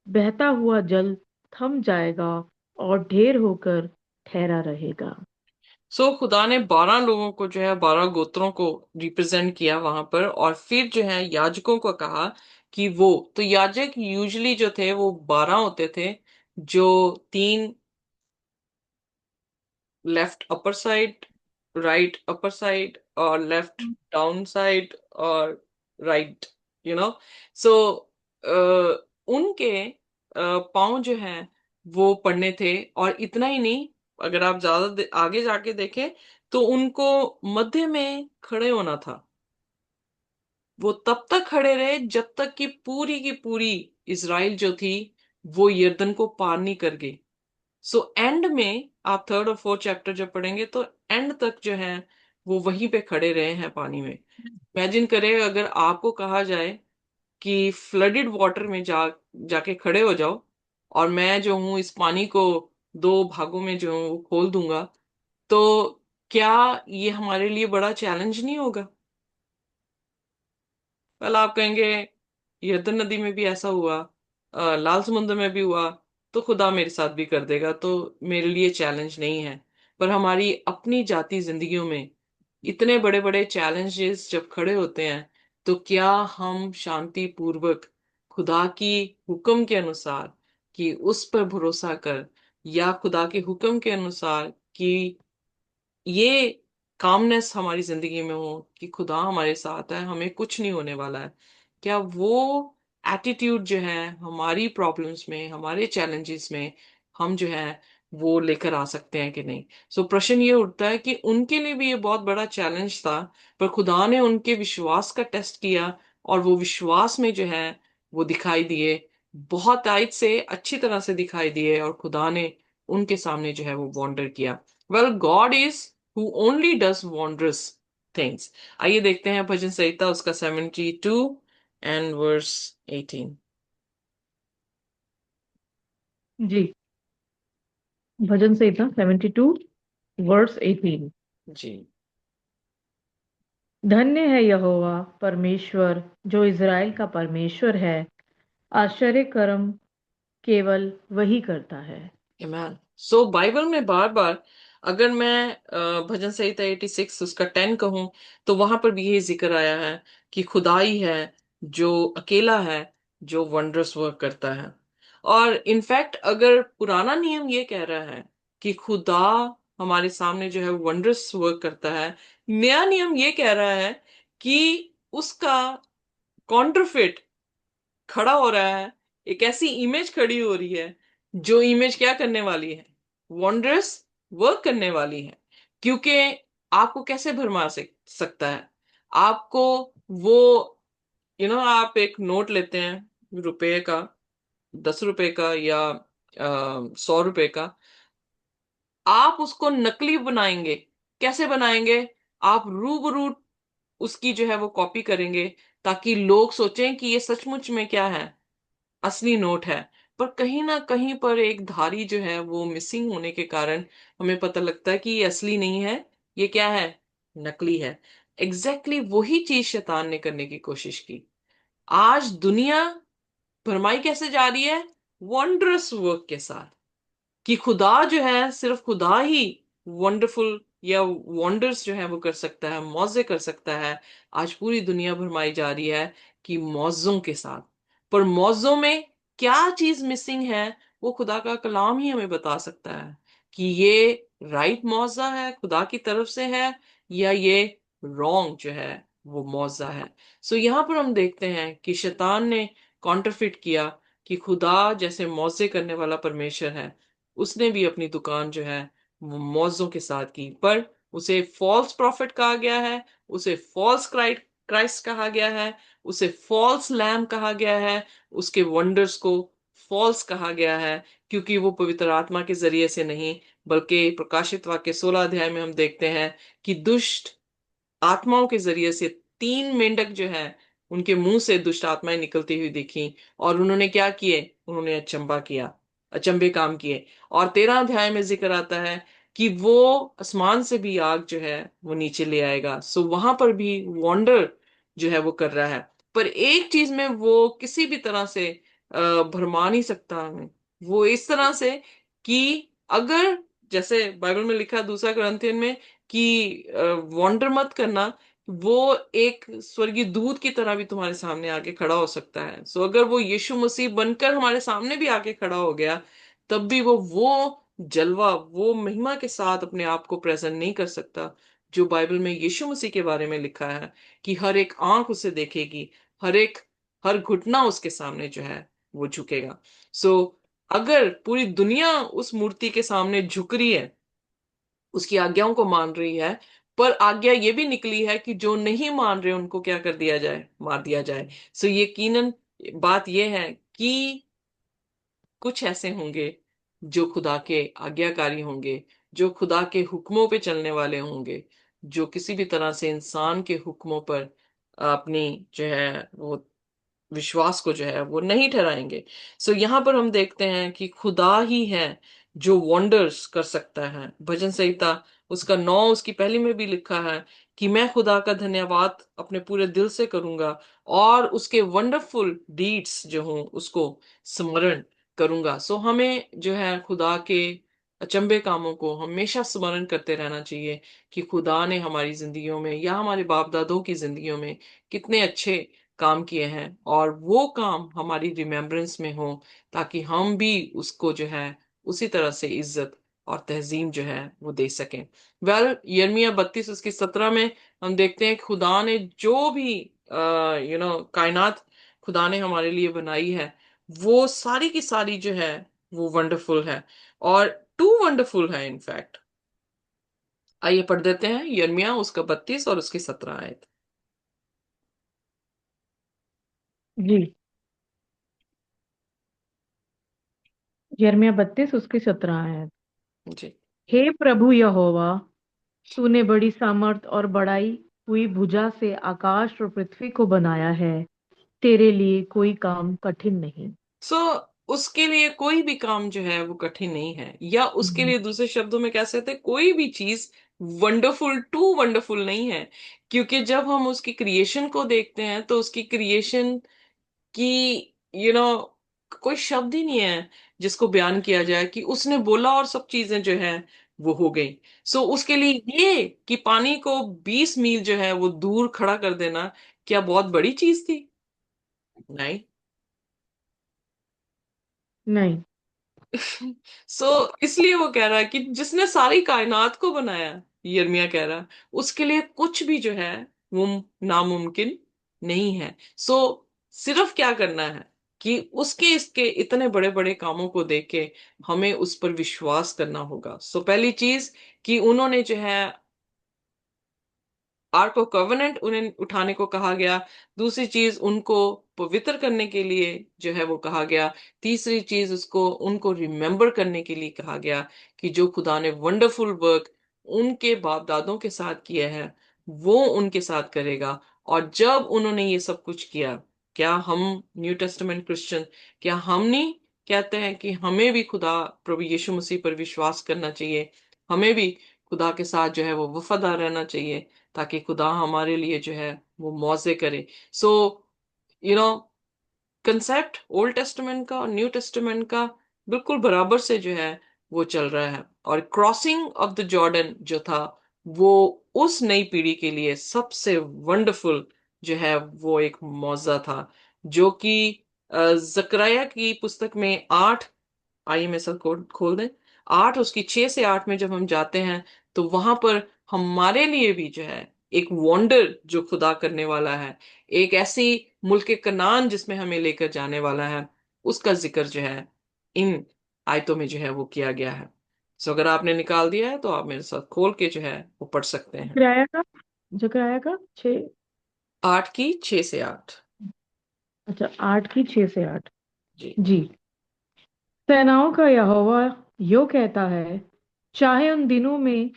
बहता हुआ जल थम जाएगा और ढेर होकर ठहरा रहेगा। सो खुदा ने 12 लोगों को जो है 12 गोत्रों को रिप्रेजेंट किया वहां पर, और फिर जो है याजकों को कहा कि वो, तो याजक यूजुअली जो थे वो 12 होते थे, जो तीन left upper side, right upper side, और लेफ्ट डाउन साइड, और राइट, यू नो। सो उनके पाँव जो है वो पड़ने थे, और इतना ही नहीं, अगर आप ज्यादा आगे जाके देखें तो उनको मध्य में खड़े होना था। वो तब तक खड़े रहे जब तक कि पूरी की पूरी इज़राइल जो थी वो यरदन को पार नहीं कर गई। सो एंड में आप थर्ड और फोर्थ चैप्टर जब पढ़ेंगे तो एंड तक जो है वो वहीं पे खड़े रहे हैं पानी में। इमेजिन करें अगर आपको कहा जाए कि फ्लडेड वाटर में जाके खड़े हो जाओ, और मैं जो हूँ इस पानी को दो भागों में जो हूँ वो खोल दूंगा, तो क्या ये हमारे लिए बड़ा चैलेंज नहीं होगा? वेल, आप कहेंगे यरदन नदी में भी ऐसा हुआ, लाल समुद्र में भी हुआ, तो खुदा मेरे साथ भी कर देगा, तो मेरे लिए चैलेंज नहीं है। पर हमारी अपनी जाति जिंदगियों में इतने बड़े बड़े चैलेंजेस जब खड़े होते हैं, तो क्या हम शांति पूर्वक खुदा की हुक्म के अनुसार कि उस पर भरोसा कर, या खुदा के हुक्म के अनुसार कि ये कामनेस हमारी जिंदगी में हो कि खुदा हमारे साथ है, हमें कुछ नहीं होने वाला है, क्या वो एटीट्यूड जो है हमारी प्रॉब्लम्स में, हमारे चैलेंजेस में हम जो है वो लेकर आ सकते हैं कि नहीं? सो प्रश्न ये उठता है कि उनके लिए भी ये बहुत बड़ा चैलेंज था, पर खुदा ने उनके विश्वास का टेस्ट किया, और वो विश्वास में जो है वो दिखाई दिए, बहुत आयत से अच्छी तरह से दिखाई दिए, और खुदा ने उनके सामने जो है वो वॉन्डर किया। Well, God is who only does wondrous things। आइए देखते हैं भजन संहिता उसका 72 एंड वर्स 18। जी, भजन संहिता 72 वर्स 18। जी। धन्य है यहोवा परमेश्वर जो इज़राइल का परमेश्वर है। आश्चर्य कर्म केवल वही करता है। Amen। सो बाइबल में बार बार, अगर मैं भजन संहिता 86 उसका 10 कहूं, तो वहां पर भी यही जिक्र आया है कि खुदा ही है जो अकेला है, जो वंडरस वर्क करता है। और इनफैक्ट अगर पुराना नियम ये कह रहा है कि खुदा हमारे सामने जो है वंडरस वर्क करता है, नया नियम ये कह रहा है कि उसका कॉन्ट्रफिट खड़ा हो रहा है, एक ऐसी इमेज खड़ी हो रही है जो इमेज क्या करने वाली है? वॉन्डरस वर्क करने वाली है। क्योंकि आपको कैसे भरमा सकता है? आपको वो, आप एक नोट लेते हैं रुपए का, 10 रुपए का, या 100 रुपए का, आप उसको नकली बनाएंगे। कैसे बनाएंगे? आप रूबरू उसकी जो है वो कॉपी करेंगे, ताकि लोग सोचें कि ये सचमुच में क्या है, असली नोट है। पर कहीं ना कहीं पर एक धारी जो है वो मिसिंग होने के कारण हमें पता लगता है कि ये असली नहीं है, ये क्या है, नकली है। एग्जैक्टली वही चीज शैतान ने करने की कोशिश की। आज दुनिया भरमाई कैसे जा रही है? वंडरस वर्क के साथ, कि खुदा जो है सिर्फ खुदा ही वंडरफुल या वंडर्स जो है वो कर सकता है, मौजे कर सकता है। आज पूरी दुनिया भरमाई जा रही है कि मौजों के साथ, पर मौजों में क्या चीज मिसिंग है, वो खुदा का कलाम ही हमें बता सकता है कि ये राइट मौजा है, खुदा की तरफ से है, या ये रॉन्ग जो है वो मौजा है। सो यहाँ पर हम देखते हैं कि शैतान ने कॉन्ट्रफिट किया कि खुदा जैसे मौजे करने वाला परमेश्वर है, उसने भी अपनी दुकान जो है वो मौजों के साथ की। पर उसे फॉल्स प्रॉफिट कहा गया है, उसे फॉल्स क्राइस्ट कहा गया है, उसे फॉल्स लैम कहा गया है, उसके वंडर्स को फॉल्स कहा गया है, क्योंकि वो पवित्र आत्मा के जरिए से नहीं, बल्कि प्रकाशित वाक्य 16 अध्याय में हम देखते हैं कि दुष्ट आत्माओं के जरिए से 3 मेंढक जो है उनके मुंह से दुष्ट आत्माएं निकलती हुई दिखी, और उन्होंने क्या किए? उन्होंने अचंबा किया, अचंबे काम किए। और 13 अध्याय में जिक्र आता है कि वो आसमान से भी आग जो है वो नीचे ले आएगा। सो वहां पर भी वॉन्डर जो है वो कर रहा है। पर एक चीज में वो किसी भी तरह से भरमा नहीं सकता हमें। वो इस तरह से कि अगर, जैसे बाइबल में लिखा है दूसरा कुरिन्थियन में कि वॉन्डर मत करना, वो एक स्वर्गीय दूत की तरह भी तुम्हारे सामने आके खड़ा हो सकता है। सो अगर वो यीशु मसीह बनकर हमारे सामने भी आके खड़ा हो गया, तब भी वो जलवा, वो महिमा के साथ अपने आप को प्रेजेंट नहीं कर सकता जो बाइबल में यीशु मसीह के बारे में लिखा है कि हर एक आंख उसे देखेगी, हर एक, हर घुटना उसके सामने जो है वो झुकेगा। सो अगर पूरी दुनिया उस मूर्ति के सामने झुक रही है, उसकी आज्ञाओं को मान रही है, पर आज्ञा ये भी निकली है कि जो नहीं मान रहे उनको क्या कर दिया जाए, मार दिया जाए। सो यकीनन बात यह है कि कुछ ऐसे होंगे जो खुदा के आज्ञाकारी होंगे, जो खुदा के हुक्मों पे चलने वाले होंगे, जो किसी भी तरह से इंसान के हुक्मों पर अपनी जो है वो विश्वास को जो है वो नहीं ठहराएंगे। सो यहाँ पर हम देखते हैं कि खुदा ही है जो वंडर्स कर सकता है। भजन संहिता उसका 9 उसकी पहली में भी लिखा है कि मैं खुदा का धन्यवाद अपने पूरे दिल से करूंगा और उसके वंडरफुल डीड्स जो हों उसको स्मरण करूंगा। सो हमें जो है खुदा के अचंभे कामों को हमेशा स्मरण करते रहना चाहिए कि खुदा ने हमारी जिंदगियों में या हमारे बाप दादों की जिंदगियों में कितने अच्छे काम किए हैं, और वो काम हमारी रिमेम्बरेंस में हो ताकि हम भी उसको जो है उसी तरह से इज्जत और तहजीम जो है वो दे सकें। यिर्मयाह 32 उसकी 17 में हम देखते हैं कि खुदा ने जो भी कायनात खुदा ने हमारे लिए बनाई है, वो सारी की सारी जो है वो वंडरफुल है, और टू वंडरफुल है इनफैक्ट। आइए पढ़ देते हैं यिर्मयाह उसका 32 और उसकी 17 आयत। जी। यिर्मयाह 32 उसकी 17 है। जी। हे प्रभु यहोवा, तूने बड़ी सामर्थ और बढ़ाई हुई भुजा से आकाश और पृथ्वी को बनाया है। तेरे लिए कोई काम कठिन नहीं। सो उसके लिए कोई भी काम जो है वो कठिन नहीं है, या उसके हम्म। लिए दूसरे शब्दों में कह सकते हैं कोई भी चीज वंडरफुल टू वंडरफुल नहीं है। क्योंकि जब हम उसकी क्रिएशन को देखते हैं तो उसकी क्रिएशन की यू नो कोई शब्द ही नहीं है जिसको बयान किया जाए कि उसने बोला और सब चीजें जो है वो हो गई। सो उसके लिए ये कि पानी को 20 मील जो है वो दूर खड़ा कर देना क्या बहुत बड़ी चीज थी? नहीं। नहीं। सो इसलिए वो कह रहा है कि जिसने सारी कायनात को बनाया, यिर्मयाह कह रहा है, उसके लिए कुछ भी जो है वो नामुमकिन नहीं है। सो सिर्फ क्या करना है कि उसके इसके इतने बड़े बड़े कामों को देख के हमें उस पर विश्वास करना होगा। सो पहली चीज कि उन्होंने जो है आर्क ऑफ कॉवेनेंट उन्हें उठाने को कहा गया। दूसरी चीज उनको पवित्र करने के लिए जो है वो कहा गया। तीसरी चीज उसको उनको रिमेम्बर करने के लिए कहा गया कि जो खुदा ने वंडरफुल वर्क उनके बाप दादों के साथ किया है वो उनके साथ करेगा। और जब उन्होंने ये सब कुछ किया, क्या हम न्यू टेस्टामेंट क्रिश्चियन, क्या हम नहीं कहते हैं कि हमें भी खुदा प्रभु यीशु मसीह पर विश्वास करना चाहिए, हमें भी खुदा के साथ जो है वो वफादार रहना चाहिए ताकि खुदा हमारे लिए जो है वो मौजे करे। So you know concept old testament का और न्यू टेस्टामेंट का बिल्कुल बराबर से जो है वो चल रहा है। और क्रॉसिंग ऑफ द जॉर्डन जो था वो उस नई पीढ़ी के लिए सबसे वंडरफुल जो है वो एक मौजा था, जो कि जकरिया की पुस्तक में 8, आइए मैं सब खोल दें, 8 उसकी 6 से 8 में जब हम जाते हैं तो वहां पर हमारे लिए भी जो है एक वंडर जो खुदा करने वाला है, एक ऐसी मुल्क कनान जिसमें हमें लेकर जाने वाला है, उसका जिक्र जो है इन आयतों में जो है वो किया गया है। सो अगर आपने निकाल दिया है तो आप मेरे साथ खोल के जो है वो पढ़ सकते हैं। जकराया का 6। 8 की 6 से 8। अच्छा, 8 की 6 से 8। जी। जी। सेनाओं का यहोवा यो कहता है, चाहे उन दिनों में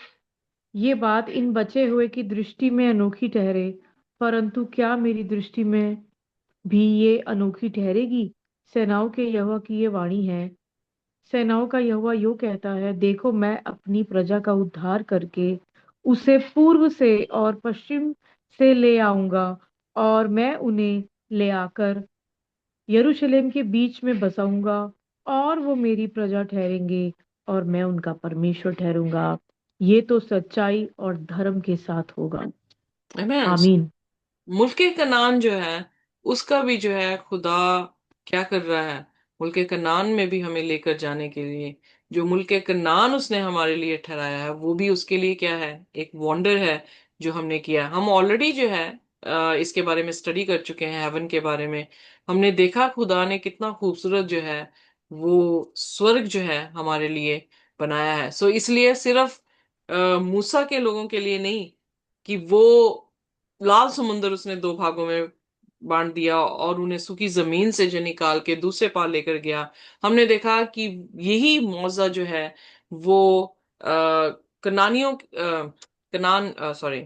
ये बात इन बचे हुए की दृष्टि में अनोखी ठहरे, परंतु क्या मेरी दृष्टि में भी ये अनोखी ठहरेगी? सेनाओं के यहोवा की ये वाणी है। सेनाओं का यहोवा यूं कहता है, देखो मैं अपनी प्रजा का उद्धार करके उसे पूर्व से और पश्चिम से ले आऊंगा, और मैं उन्हें ले आकर यरूशलेम के बीच में बसाऊंगा, और वो मेरी प्रजा ठहरेंगे और मैं उनका परमेश्वर ठहरूंगा। ये तो सच्चाई और धर्म के साथ होगा। आमीन। आमीन। मुल्क कनान जो है उसका भी जो है खुदा क्या कर रहा है, मुल्क कनान में भी हमें लेकर जाने के लिए जो मुल्क कनान उसने हमारे लिए ठहराया है वो भी उसके लिए क्या है, एक वंडर है जो हमने किया। हम ऑलरेडी जो है इसके बारे में स्टडी कर चुके हैं, हेवन के बारे में। हमने देखा खुदा ने कितना खूबसूरत जो है वो स्वर्ग जो है हमारे लिए बनाया है। सो इसलिए सिर्फ मूसा के लोगों के लिए नहीं कि वो लाल समुंदर उसने दो भागों में बांट दिया और उन्हें सूखी जमीन से जो निकाल के दूसरे पार लेकर गया। हमने देखा कि यही मौजा जो है वो कनानियों कनान सॉरी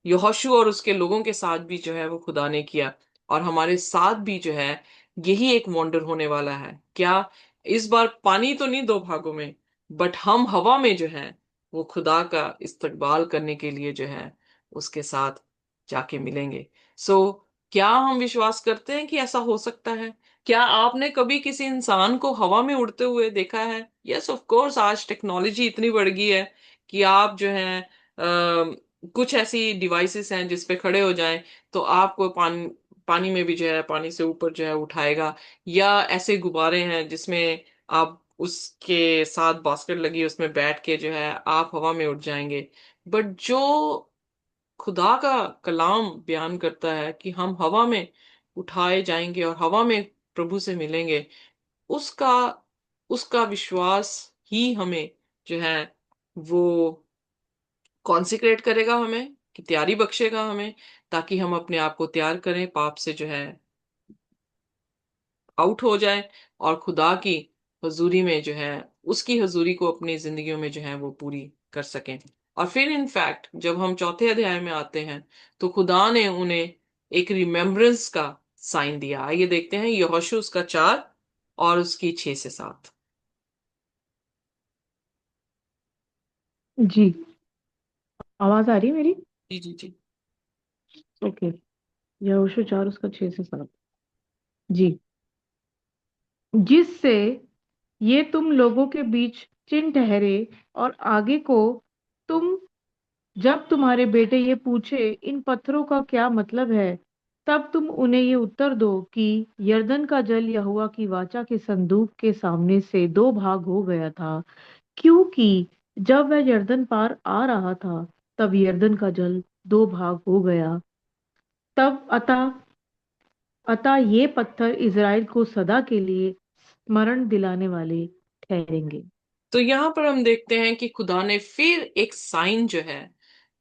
यहोशू और उसके लोगों के साथ भी जो है वो खुदा ने किया, और हमारे साथ भी जो है यही एक वंडर होने वाला है। क्या इस बार पानी तो नहीं दो भागों में, बट हम हवा में जो है वो खुदा का इस्तकबाल करने के लिए जो है उसके साथ जाके मिलेंगे। सो क्या हम विश्वास करते हैं कि ऐसा हो सकता है? क्या आपने कभी किसी इंसान को हवा में उड़ते हुए देखा है? यस ऑफ कोर्स, आज टेक्नोलॉजी इतनी बढ़ गई है कि आप जो है कुछ ऐसी डिवाइसेस हैं जिस पे खड़े हो जाएं तो आपको पानी पानी में भी जो है पानी से ऊपर जो है उठाएगा, या ऐसे गुब्बारे हैं जिसमें आप उसके साथ बास्केट लगी है, उसमें बैठ के जो है आप हवा में उड़ जाएंगे। बट जो खुदा का कलाम बयान करता है कि हम हवा में उठाए जाएंगे और हवा में प्रभु से मिलेंगे, उसका उसका विश्वास ही हमें जो है वो कॉन्सिक्रेट करेगा, हमें कि तैयारी बख्शेगा हमें, ताकि हम अपने आप को तैयार करें, पाप से जो है आउट हो जाए और खुदा की हजूरी में जो है उसकी हजूरी को अपनी जिंदगियों में जो है वो पूरी कर सकें। और फिर इनफैक्ट जब हम चौथे अध्याय में आते हैं तो खुदा ने उन्हें एक रिमेम्बरेंस का साइन दिया। आइए देखते हैं यहोशू उसका 4 और उसकी 6 से 7। जी, आवाज आ रही है मेरी? जी जी जी। ओके। यहोशू 4 उसका 6 से 7। जी। जिससे ये तुम लोगों के बीच चिन्ह ठहरे, और आगे को तुम, जब तुम्हारे बेटे ये पूछे इन पत्थरों का क्या मतलब है, तब तुम उन्हें ये उत्तर दो कि यरदन का जल यहोवा की वाचा के संदूक के सामने से दो भाग हो गया था, क्योंकि जब वह यरदन पार आ रहा था तब यरदन का जल दो भाग हो गया। तब अतः अतः ये पत्थर इज़राइल को सदा के लिए स्मरण दिलाने वाले ठहरेंगे। तो यहां पर हम देखते हैं कि खुदा ने फिर एक साइन जो है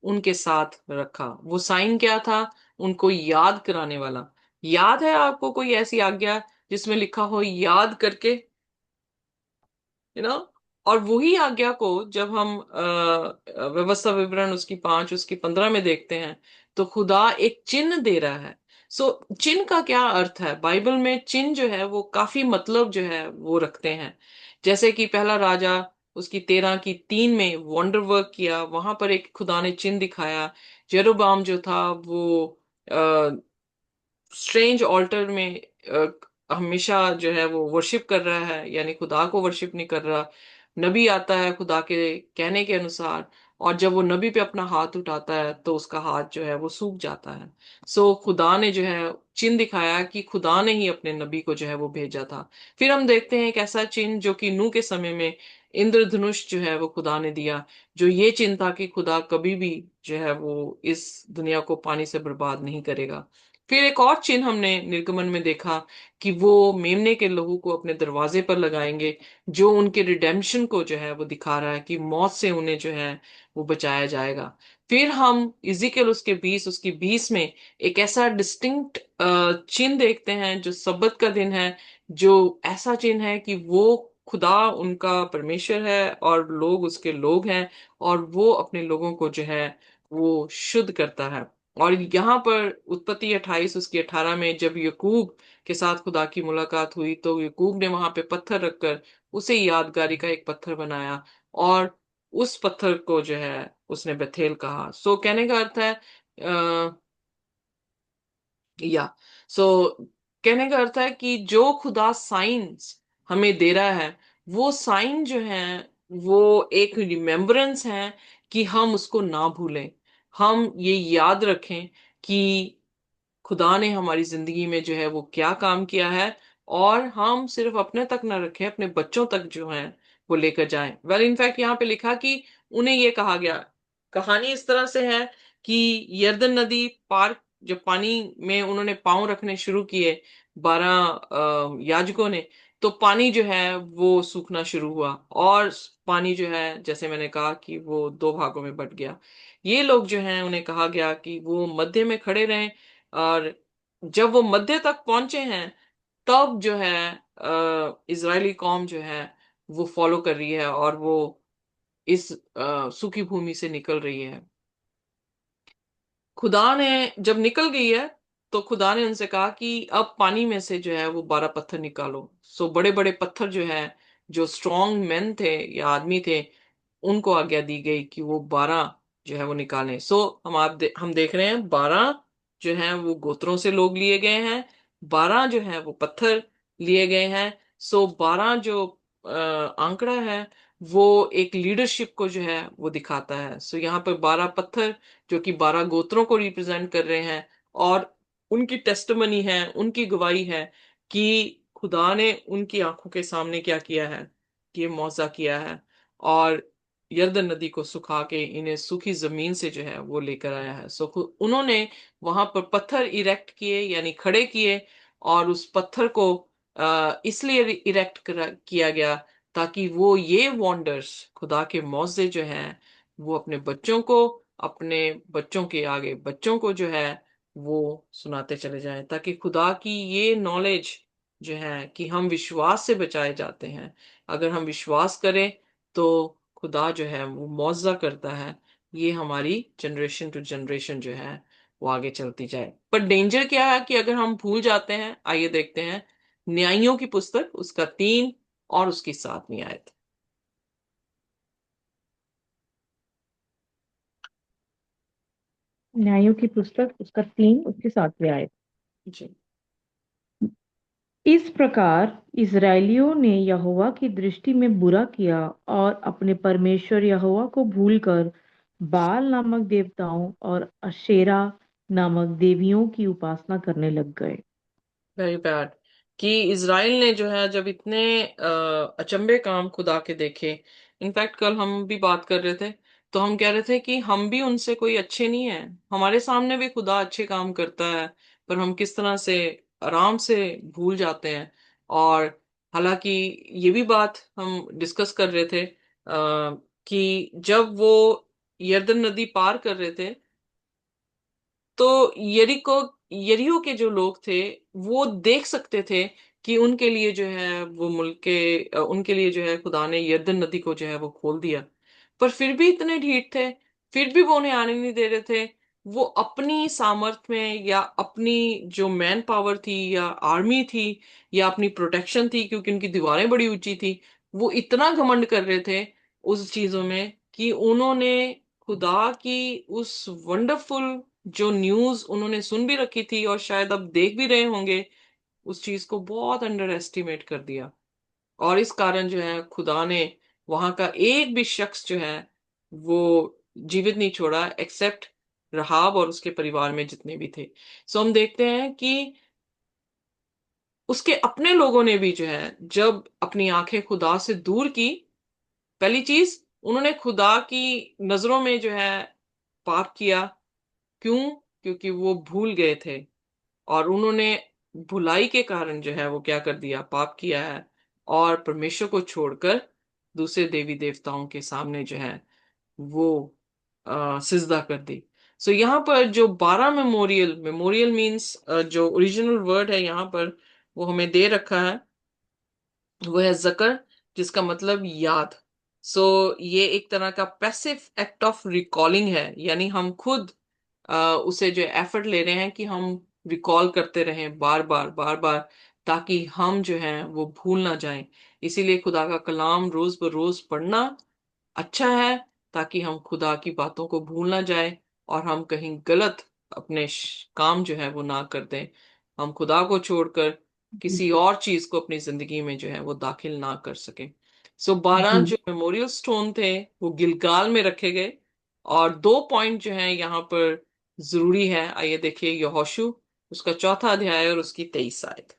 उनके साथ रखा। वो साइन क्या था? उनको याद कराने वाला। याद है आपको कोई ऐसी आज्ञा जिसमें लिखा हो याद करके, यू नो? और वही आज्ञा को जब हम व्यवस्था विवरण उसकी 5 उसकी 15 में देखते हैं तो खुदा एक चिन्ह दे रहा है। सो चिन्ह का क्या अर्थ है? बाइबल में चिन्ह जो है वो काफी मतलब जो है वो रखते हैं। जैसे कि पहला राजा उसकी 13 की 3 में वंडर वर्क किया, वहां पर एक खुदा ने चिन्ह दिखाया। जेरोबाम जो था वो स्ट्रेंज ऑल्टर में हमेशा जो है वो वर्शिप कर रहा है, यानी खुदा को वर्शिप नहीं कर रहा। नबी आता है खुदा के कहने के अनुसार, और जब वो नबी पे अपना हाथ उठाता है तो उसका हाथ जो है वो सूख जाता है। सो खुदा ने जो है चिन्ह दिखाया कि खुदा ने ही अपने नबी को जो है वो भेजा था। फिर हम देखते हैं एक ऐसा चिन्ह जो कि नूह के समय में इंद्रधनुष जो है वो खुदा ने दिया, जो ये चिन्ह था कि खुदा कभी भी जो है वो इस दुनिया को पानी से बर्बाद नहीं करेगा। फिर एक और चिन्ह हमने निर्गमन में देखा कि वो मेमने के लहू को अपने दरवाजे पर लगाएंगे, जो उनके रिडेम्पशन को जो है वो दिखा रहा है कि मौत से उन्हें जो है वो बचाया जाएगा। फिर हम इजिकल उसके 20 उसकी 20 में एक ऐसा डिस्टिंक्ट चिन्ह देखते हैं जो सब्बत का दिन है, जो ऐसा चिन्ह है कि वो खुदा उनका परमेश्वर है और लोग उसके लोग हैं, और वो अपने लोगों को जो है वो शुद्ध करता है। और यहाँ पर उत्पत्ति 28 उसकी 18 में जब यकूब के साथ खुदा की मुलाकात हुई तो यकूब ने वहां पे पत्थर रखकर उसे यादगारी का एक पत्थर बनाया, और उस पत्थर को जो है उसने बेथेल कहा। सो कहने का अर्थ है या सो कहने का अर्थ है कि जो खुदा साइंस हमें दे रहा है, वो साइन जो है वो एक रिमेम्बरेंस है कि हम उसको ना भूलें, हम ये याद रखें कि खुदा ने हमारी जिंदगी में जो है वो क्या काम किया है, और हम सिर्फ अपने तक ना रखें, अपने बच्चों तक जो है वो लेकर जाएं। वेल इनफैक्ट यहाँ पे लिखा कि उन्हें ये कहा गया, कहानी इस तरह से है कि यरदन नदी पार, जब पानी में उन्होंने पांव रखने शुरू किए 12 याजकों ने, तो पानी जो है वो सूखना शुरू हुआ, और पानी जो है जैसे मैंने कहा कि वो दो भागों में बट गया। ये लोग जो हैं उन्हें कहा गया कि वो मध्य में खड़े रहें, और जब वो मध्य तक पहुंचे हैं, तब जो है इजरायली कौम जो है वो फॉलो कर रही है, और वो इस सूखी भूमि से निकल रही है। खुदा ने जब निकल गई है, तो खुदा ने उनसे कहा कि अब पानी में से जो है वो 12 पत्थर निकालो। सो बड़े बड़े पत्थर जो है, जो स्ट्रॉन्ग मैन थे या आदमी थे, उनको आज्ञा दी गई कि वो 12 जो है वो निकालें। सो हम देख रहे हैं 12 जो है वो गोत्रों से लोग लिए गए हैं, 12 जो है वो पत्थर लिए गए हैं। सो 12 जो आंकड़ा है वो एक लीडरशिप को जो है वो दिखाता है। सो यहाँ पर 12 पत्थर जो कि 12 गोत्रों को रिप्रेजेंट कर रहे हैं, और उनकी टेस्टमनी है, उनकी गवाही है कि खुदा ने उनकी आंखों के सामने क्या किया है, कि ये मौजा किया है, और यरदन नदी को सुखा के इन्हें सूखी जमीन से जो है वो लेकर आया है। सो उन्होंने वहां पर पत्थर इरेक्ट किए, यानी खड़े किए, और उस पत्थर को इसलिए इरेक्ट किया गया ताकि वो ये वॉन्डर्स, खुदा के मौजे जो हैं, वो अपने बच्चों को, अपने बच्चों के आगे बच्चों को जो है वो सुनाते चले जाएं, ताकि खुदा की ये नॉलेज जो है कि हम विश्वास से बचाए जाते हैं। अगर हम विश्वास करें तो खुदा जो है वो मुआवजा करता है, ये हमारी जनरेशन टू जनरेशन जो है वो आगे चलती जाए। पर डेंजर क्या है कि अगर हम भूल जाते हैं, आइए देखते हैं न्यायियों की पुस्तक उसका 3 और उसकी 7वीं आयत। न्यायों की पुस्तक उसका 3 उसके 7वें आयत। जी। इस प्रकार इस्राएलियों ने यहोवा की दृष्टि में बुरा किया और अपने परमेश्वर यहोवा को भूलकर बाल नामक देवताओं और अशेरा नामक देवियों की उपासना करने लग गए। Very bad. कि इज़राइल ने जो है जब इतने अचंभे काम खुदा के देखे, इनफैक्ट कल हम भी बात कर रहे थे, तो हम कह रहे थे कि हम भी उनसे कोई अच्छे नहीं हैं, हमारे सामने भी खुदा अच्छे काम करता है, पर हम किस तरह से आराम से भूल जाते हैं। और हालांकि ये भी बात हम डिस्कस कर रहे थे कि जब वो यरदन नदी पार कर रहे थे, तो यरीहो के जो लोग थे वो देख सकते थे कि उनके लिए जो है वो उनके लिए जो है खुदा ने यरदन नदी को जो है वो खोल दिया, पर फिर भी इतने ढीठ थे, फिर भी वो उन्हें आने नहीं दे रहे थे। वो अपनी सामर्थ्य में, या अपनी जो मैन पावर थी, या आर्मी थी, या अपनी प्रोटेक्शन थी, क्योंकि उनकी दीवारें बड़ी ऊंची थी, वो इतना घमंड कर रहे थे उस चीजों में कि उन्होंने खुदा की उस वंडरफुल जो न्यूज उन्होंने सुन भी रखी थी, और शायद अब देख भी रहे होंगे, उस चीज को बहुत अंडर एस्टिमेट कर दिया। और इस कारण जो है खुदा ने वहां का एक भी शख्स जो है वो जीवित नहीं छोड़ा, एक्सेप्ट रहाब और उसके परिवार में जितने भी थे। सो हम देखते हैं कि उसके अपने लोगों ने भी जो है जब अपनी आंखें खुदा से दूर की, पहली चीज उन्होंने खुदा की नजरों में जो है पाप किया। क्यों? क्योंकि वो भूल गए थे, और उन्होंने भुलाई के कारण जो है वो क्या कर दिया, पाप किया है, और परमेश्वर को छोड़कर दूसरे देवी देवताओं के सामने जो है वो सिजदा कर दी। सो यहाँ पर जो 12 मेमोरियल, मेमोरियल मीन्स जो ओरिजिनल वर्ड है यहाँ पर वो हमें दे रखा है, वो है जकर, जिसका मतलब याद। सो ये एक तरह का पैसिव एक्ट ऑफ रिकॉलिंग है, यानी हम खुद उसे जो एफर्ट ले रहे हैं कि हम रिकॉल करते रहें बार बार बार बार, ताकि हम जो हैं वो भूल ना जाएं। इसीलिए खुदा का कलाम रोज बरोज पढ़ना अच्छा है, ताकि हम खुदा की बातों को भूल ना जाए और हम कहीं गलत अपने काम जो है वो ना कर दें, हम खुदा को छोड़कर किसी और चीज को अपनी जिंदगी में जो है वो दाखिल ना कर सके। सो 12 जी। जो मेमोरियल स्टोन थे वो गिलगाल में रखे गए। और दो पॉइंट जो है यहाँ पर जरूरी है, आइए देखिए यहोशू उसका चौथा अध्याय और उसकी 23 आयत।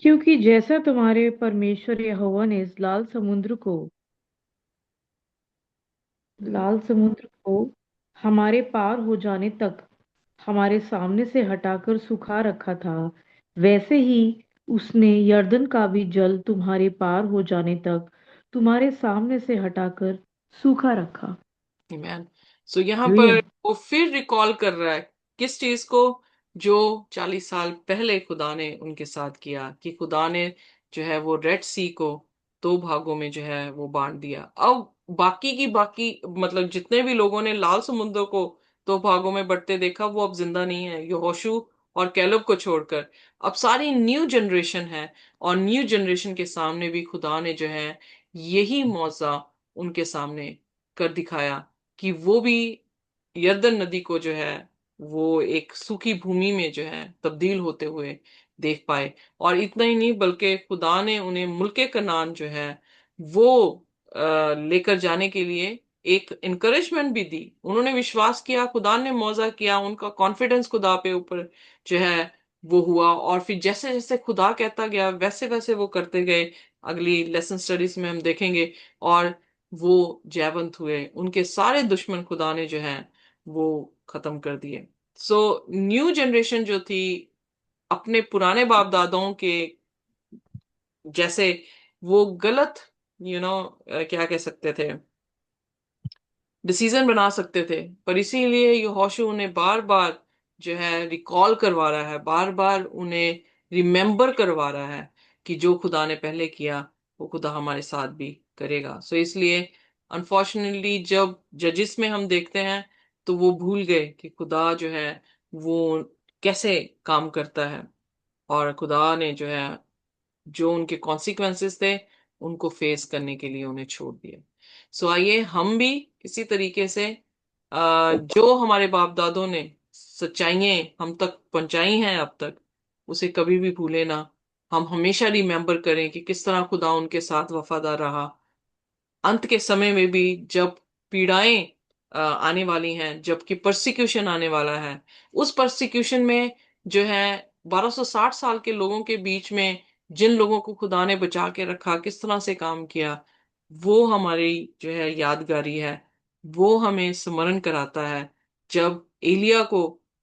क्योंकि जैसा तुम्हारे परमेश्वर यहोवा ने इस लाल समुद्र को हमारे पार हो जाने तक हमारे सामने से हटाकर सुखा रखा था, वैसे ही उसने यर्दन का भी जल तुम्हारे पार हो जाने तक तुम्हारे सामने से हटाकर सूखा रखा। आमीन। सो यहाँ पर हालेलुया। वो फिर रिकॉल कर रहा है किस चीज को, जो 40 साल पहले खुदा ने उनके साथ किया, कि खुदा ने जो है वो रेड सी को दो भागों में जो है वो बांट दिया। अब बाकी की बाकी मतलब जितने भी लोगों ने लाल समुद्र को दो भागों में बंटते देखा वो अब जिंदा नहीं है, यहोशू और कैलेब को छोड़कर। अब सारी न्यू जनरेशन है, और न्यू जनरेशन के सामने भी खुदा ने जो है यही मौजा उनके सामने कर दिखाया कि वो भी यर्दन नदी को जो है वो एक सूखी भूमि में जो है तब्दील होते हुए देख पाए। और इतना ही नहीं बल्कि खुदा ने उन्हें मुल्के कनान जो है वो लेकर जाने के लिए एक इनकरेजमेंट भी दी। उन्होंने विश्वास किया, खुदा ने मौजा किया, उनका कॉन्फिडेंस खुदा पे ऊपर जो है वो हुआ, और फिर जैसे जैसे खुदा कहता गया वैसे वैसे वो करते गए। अगली लेसन स्टडीज में हम देखेंगे। और वो जयवंत हुए, उनके सारे दुश्मन खुदा ने जो है वो खत्म कर दिए। सो न्यू जनरेशन जो थी अपने पुराने बाप दादाओं के जैसे वो गलत क्या कह सकते थे, डिसीजन बना सकते थे। पर इसीलिए यहोशू उन्हें बार बार जो है रिकॉल करवा रहा है, बार बार उन्हें रिमेम्बर करवा रहा है कि जो खुदा ने पहले किया वो खुदा हमारे साथ भी करेगा। सो इसलिए अनफॉर्चुनेटली जब जजिस में हम देखते हैं तो वो भूल गए कि खुदा जो है वो कैसे काम करता है, और खुदा ने जो है जो उनके कॉन्सिक्वेंसेस थे उनको फेस करने के लिए उन्हें छोड़ दिया। सो आइए हम भी इसी तरीके से जो हमारे बाप दादों ने सच्चाइयां हम तक पहुंचाई हैं अब तक, उसे कभी भी भूले ना। हम हमेशा रिमेम्बर करें कि किस तरह खुदा उनके साथ वफादार रहा। अंत के समय में भी जब पीड़ाएं आने वाली हैं, जबकि परसिक्यूशन आने वाला है, उस परसिक्यूशन में जो है 1260 साल के लोगों के बीच में जिन लोगों को खुदा ने बचा के रखा, किस तरह से काम किया, वो हमारी जो है यादगारी है। वो हमें स्मरण कराता है जब एलिया को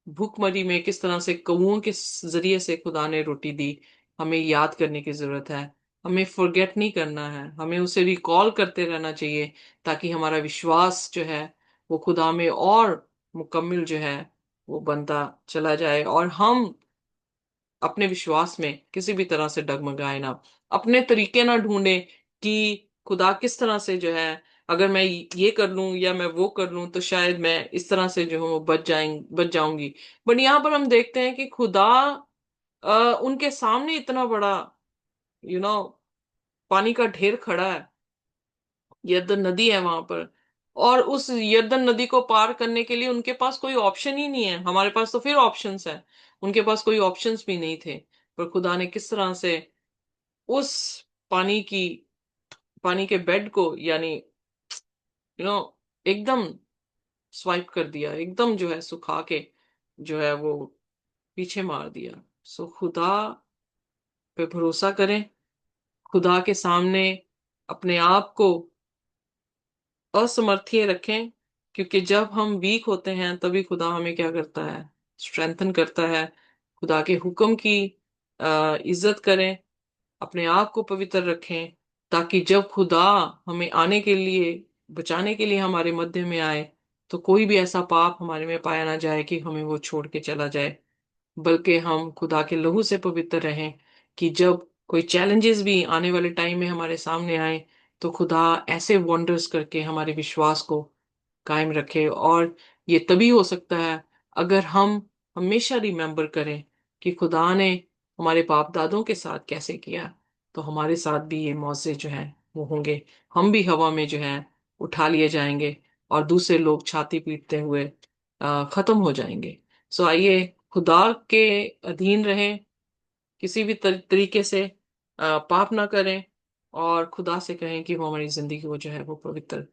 भूखमरी में किस तरह से कौओं के जरिए से खुदा ने रोटी दी। हमें याद करने की जरूरत है, हमें फॉरगेट नहीं करना है, हमें उसे रिकॉल करते रहना चाहिए, ताकि हमारा विश्वास जो है वो खुदा में और मुकम्मिल जो है वो बनता चला जाए, और हम अपने विश्वास में किसी भी तरह से डगमगाए ना, अपने तरीके ना ढूंढे कि खुदा किस तरह से जो है अगर मैं ये कर लूं या मैं वो कर लूं तो शायद मैं इस तरह से जो हूँ बच जाऊंगी। बट यहाँ पर हम देखते हैं कि खुदा उनके सामने इतना बड़ा यू नो पानी का ढेर खड़ा है, यरदन नदी है वहां पर, और उस यरदन नदी को पार करने के लिए उनके पास कोई ऑप्शन ही नहीं है। हमारे पास तो फिर ऑप्शंस है, उनके पास कोई ऑप्शंस भी नहीं थे। पर खुदा ने किस तरह से उस पानी की पानी के बेड को यानी यू नो एकदम स्वाइप कर दिया, एकदम जो है सुखा के जो है वो पीछे मार दिया। सो खुदा पे भरोसा करें, खुदा के सामने अपने आप को असमर्थीय रखें, क्योंकि जब हम वीक होते हैं तभी खुदा हमें क्या करता है, स्ट्रेंथन करता है। खुदा के हुक्म की इज्जत करें, अपने आप को पवित्र रखें, ताकि जब खुदा हमें आने के लिए बचाने के लिए हमारे मध्य में आए तो कोई भी ऐसा पाप हमारे में पाया ना जाए कि हमें वो छोड़ के चला जाए, बल्कि हम खुदा के लहू से पवित्र रहें, कि जब कोई चैलेंजेस भी आने वाले टाइम में हमारे सामने आए तो खुदा ऐसे वंडर्स करके हमारे विश्वास को कायम रखे। और ये तभी हो सकता है अगर हम हमेशा रिमेम्बर करें कि खुदा ने हमारे बाप दादों के साथ कैसे किया, तो हमारे साथ भी ये मौजे जो है वो होंगे। हम भी हवा में जो है उठा लिए जाएंगे और दूसरे लोग छाती पीटते हुए खत्म हो जाएंगे। सो आइए खुदा के अधीन रहें, किसी भी तरीके से पाप ना करें, और खुदा से कहें कि वो हमारी जिंदगी को जो है वो पवित्र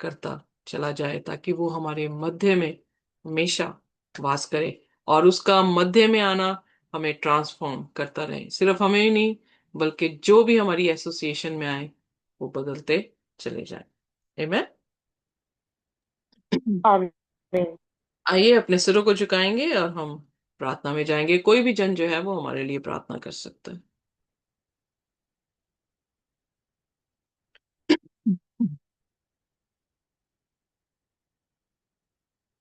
करता चला जाए, ताकि वो हमारे मध्य में हमेशा वास करे, और उसका मध्य में आना हमें ट्रांसफॉर्म करता रहे। सिर्फ हमें ही नहीं, बल्कि जो भी हमारी एसोसिएशन में आए वो बदलते चले जाए। आमीन। आमीन। आइए अपने सिरों को झुकाएंगे और हम प्रार्थना में जाएंगे। कोई भी जन जो है वो हमारे लिए प्रार्थना कर सकता है।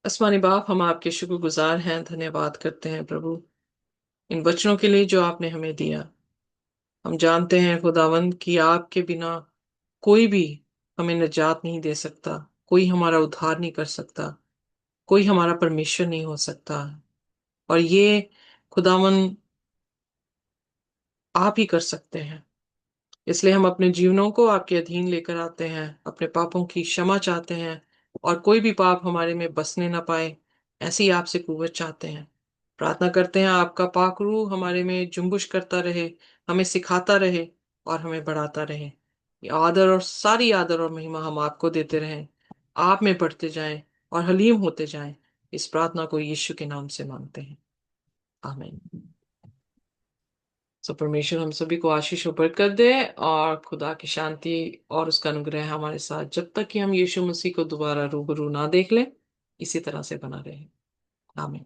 आसमानी बाप, हम आपके शुक्रगुजार हैं, धन्यवाद करते हैं प्रभु इन वचनों के लिए जो आपने हमें दिया। हम जानते हैं खुदावंद कि आपके बिना कोई भी हमें निजात नहीं दे सकता, कोई हमारा उद्धार नहीं कर सकता, कोई हमारा परमेश्वर नहीं हो सकता। और ये खुदावंद आप ही कर सकते हैं। इसलिए हम अपने जीवनों को आपके अधीन लेकर आते हैं, अपने पापों की क्षमा चाहते हैं, और कोई भी पाप हमारे में बसने ना पाए, ऐसी आपसे कुवत चाहते हैं। प्रार्थना करते हैं आपका पाक रूह हमारे में जुम्बिश करता रहे, हमें सिखाता रहे और हमें बढ़ाता रहे। ये आदर और सारी आदर और महिमा हम आपको देते रहें, आप में बढ़ते जाएं और हलीम होते जाएं। इस प्रार्थना को यीशु के नाम से मांगते हैं, आमीन। सो परमेश्वर हम सभी को आशीष और बरकत दे, और खुदा की शांति और उसका अनुग्रह हमारे साथ जब तक कि हम यीशु मसीह को दोबारा रूबरू ना देख लें इसी तरह से बना रहे। आमीन।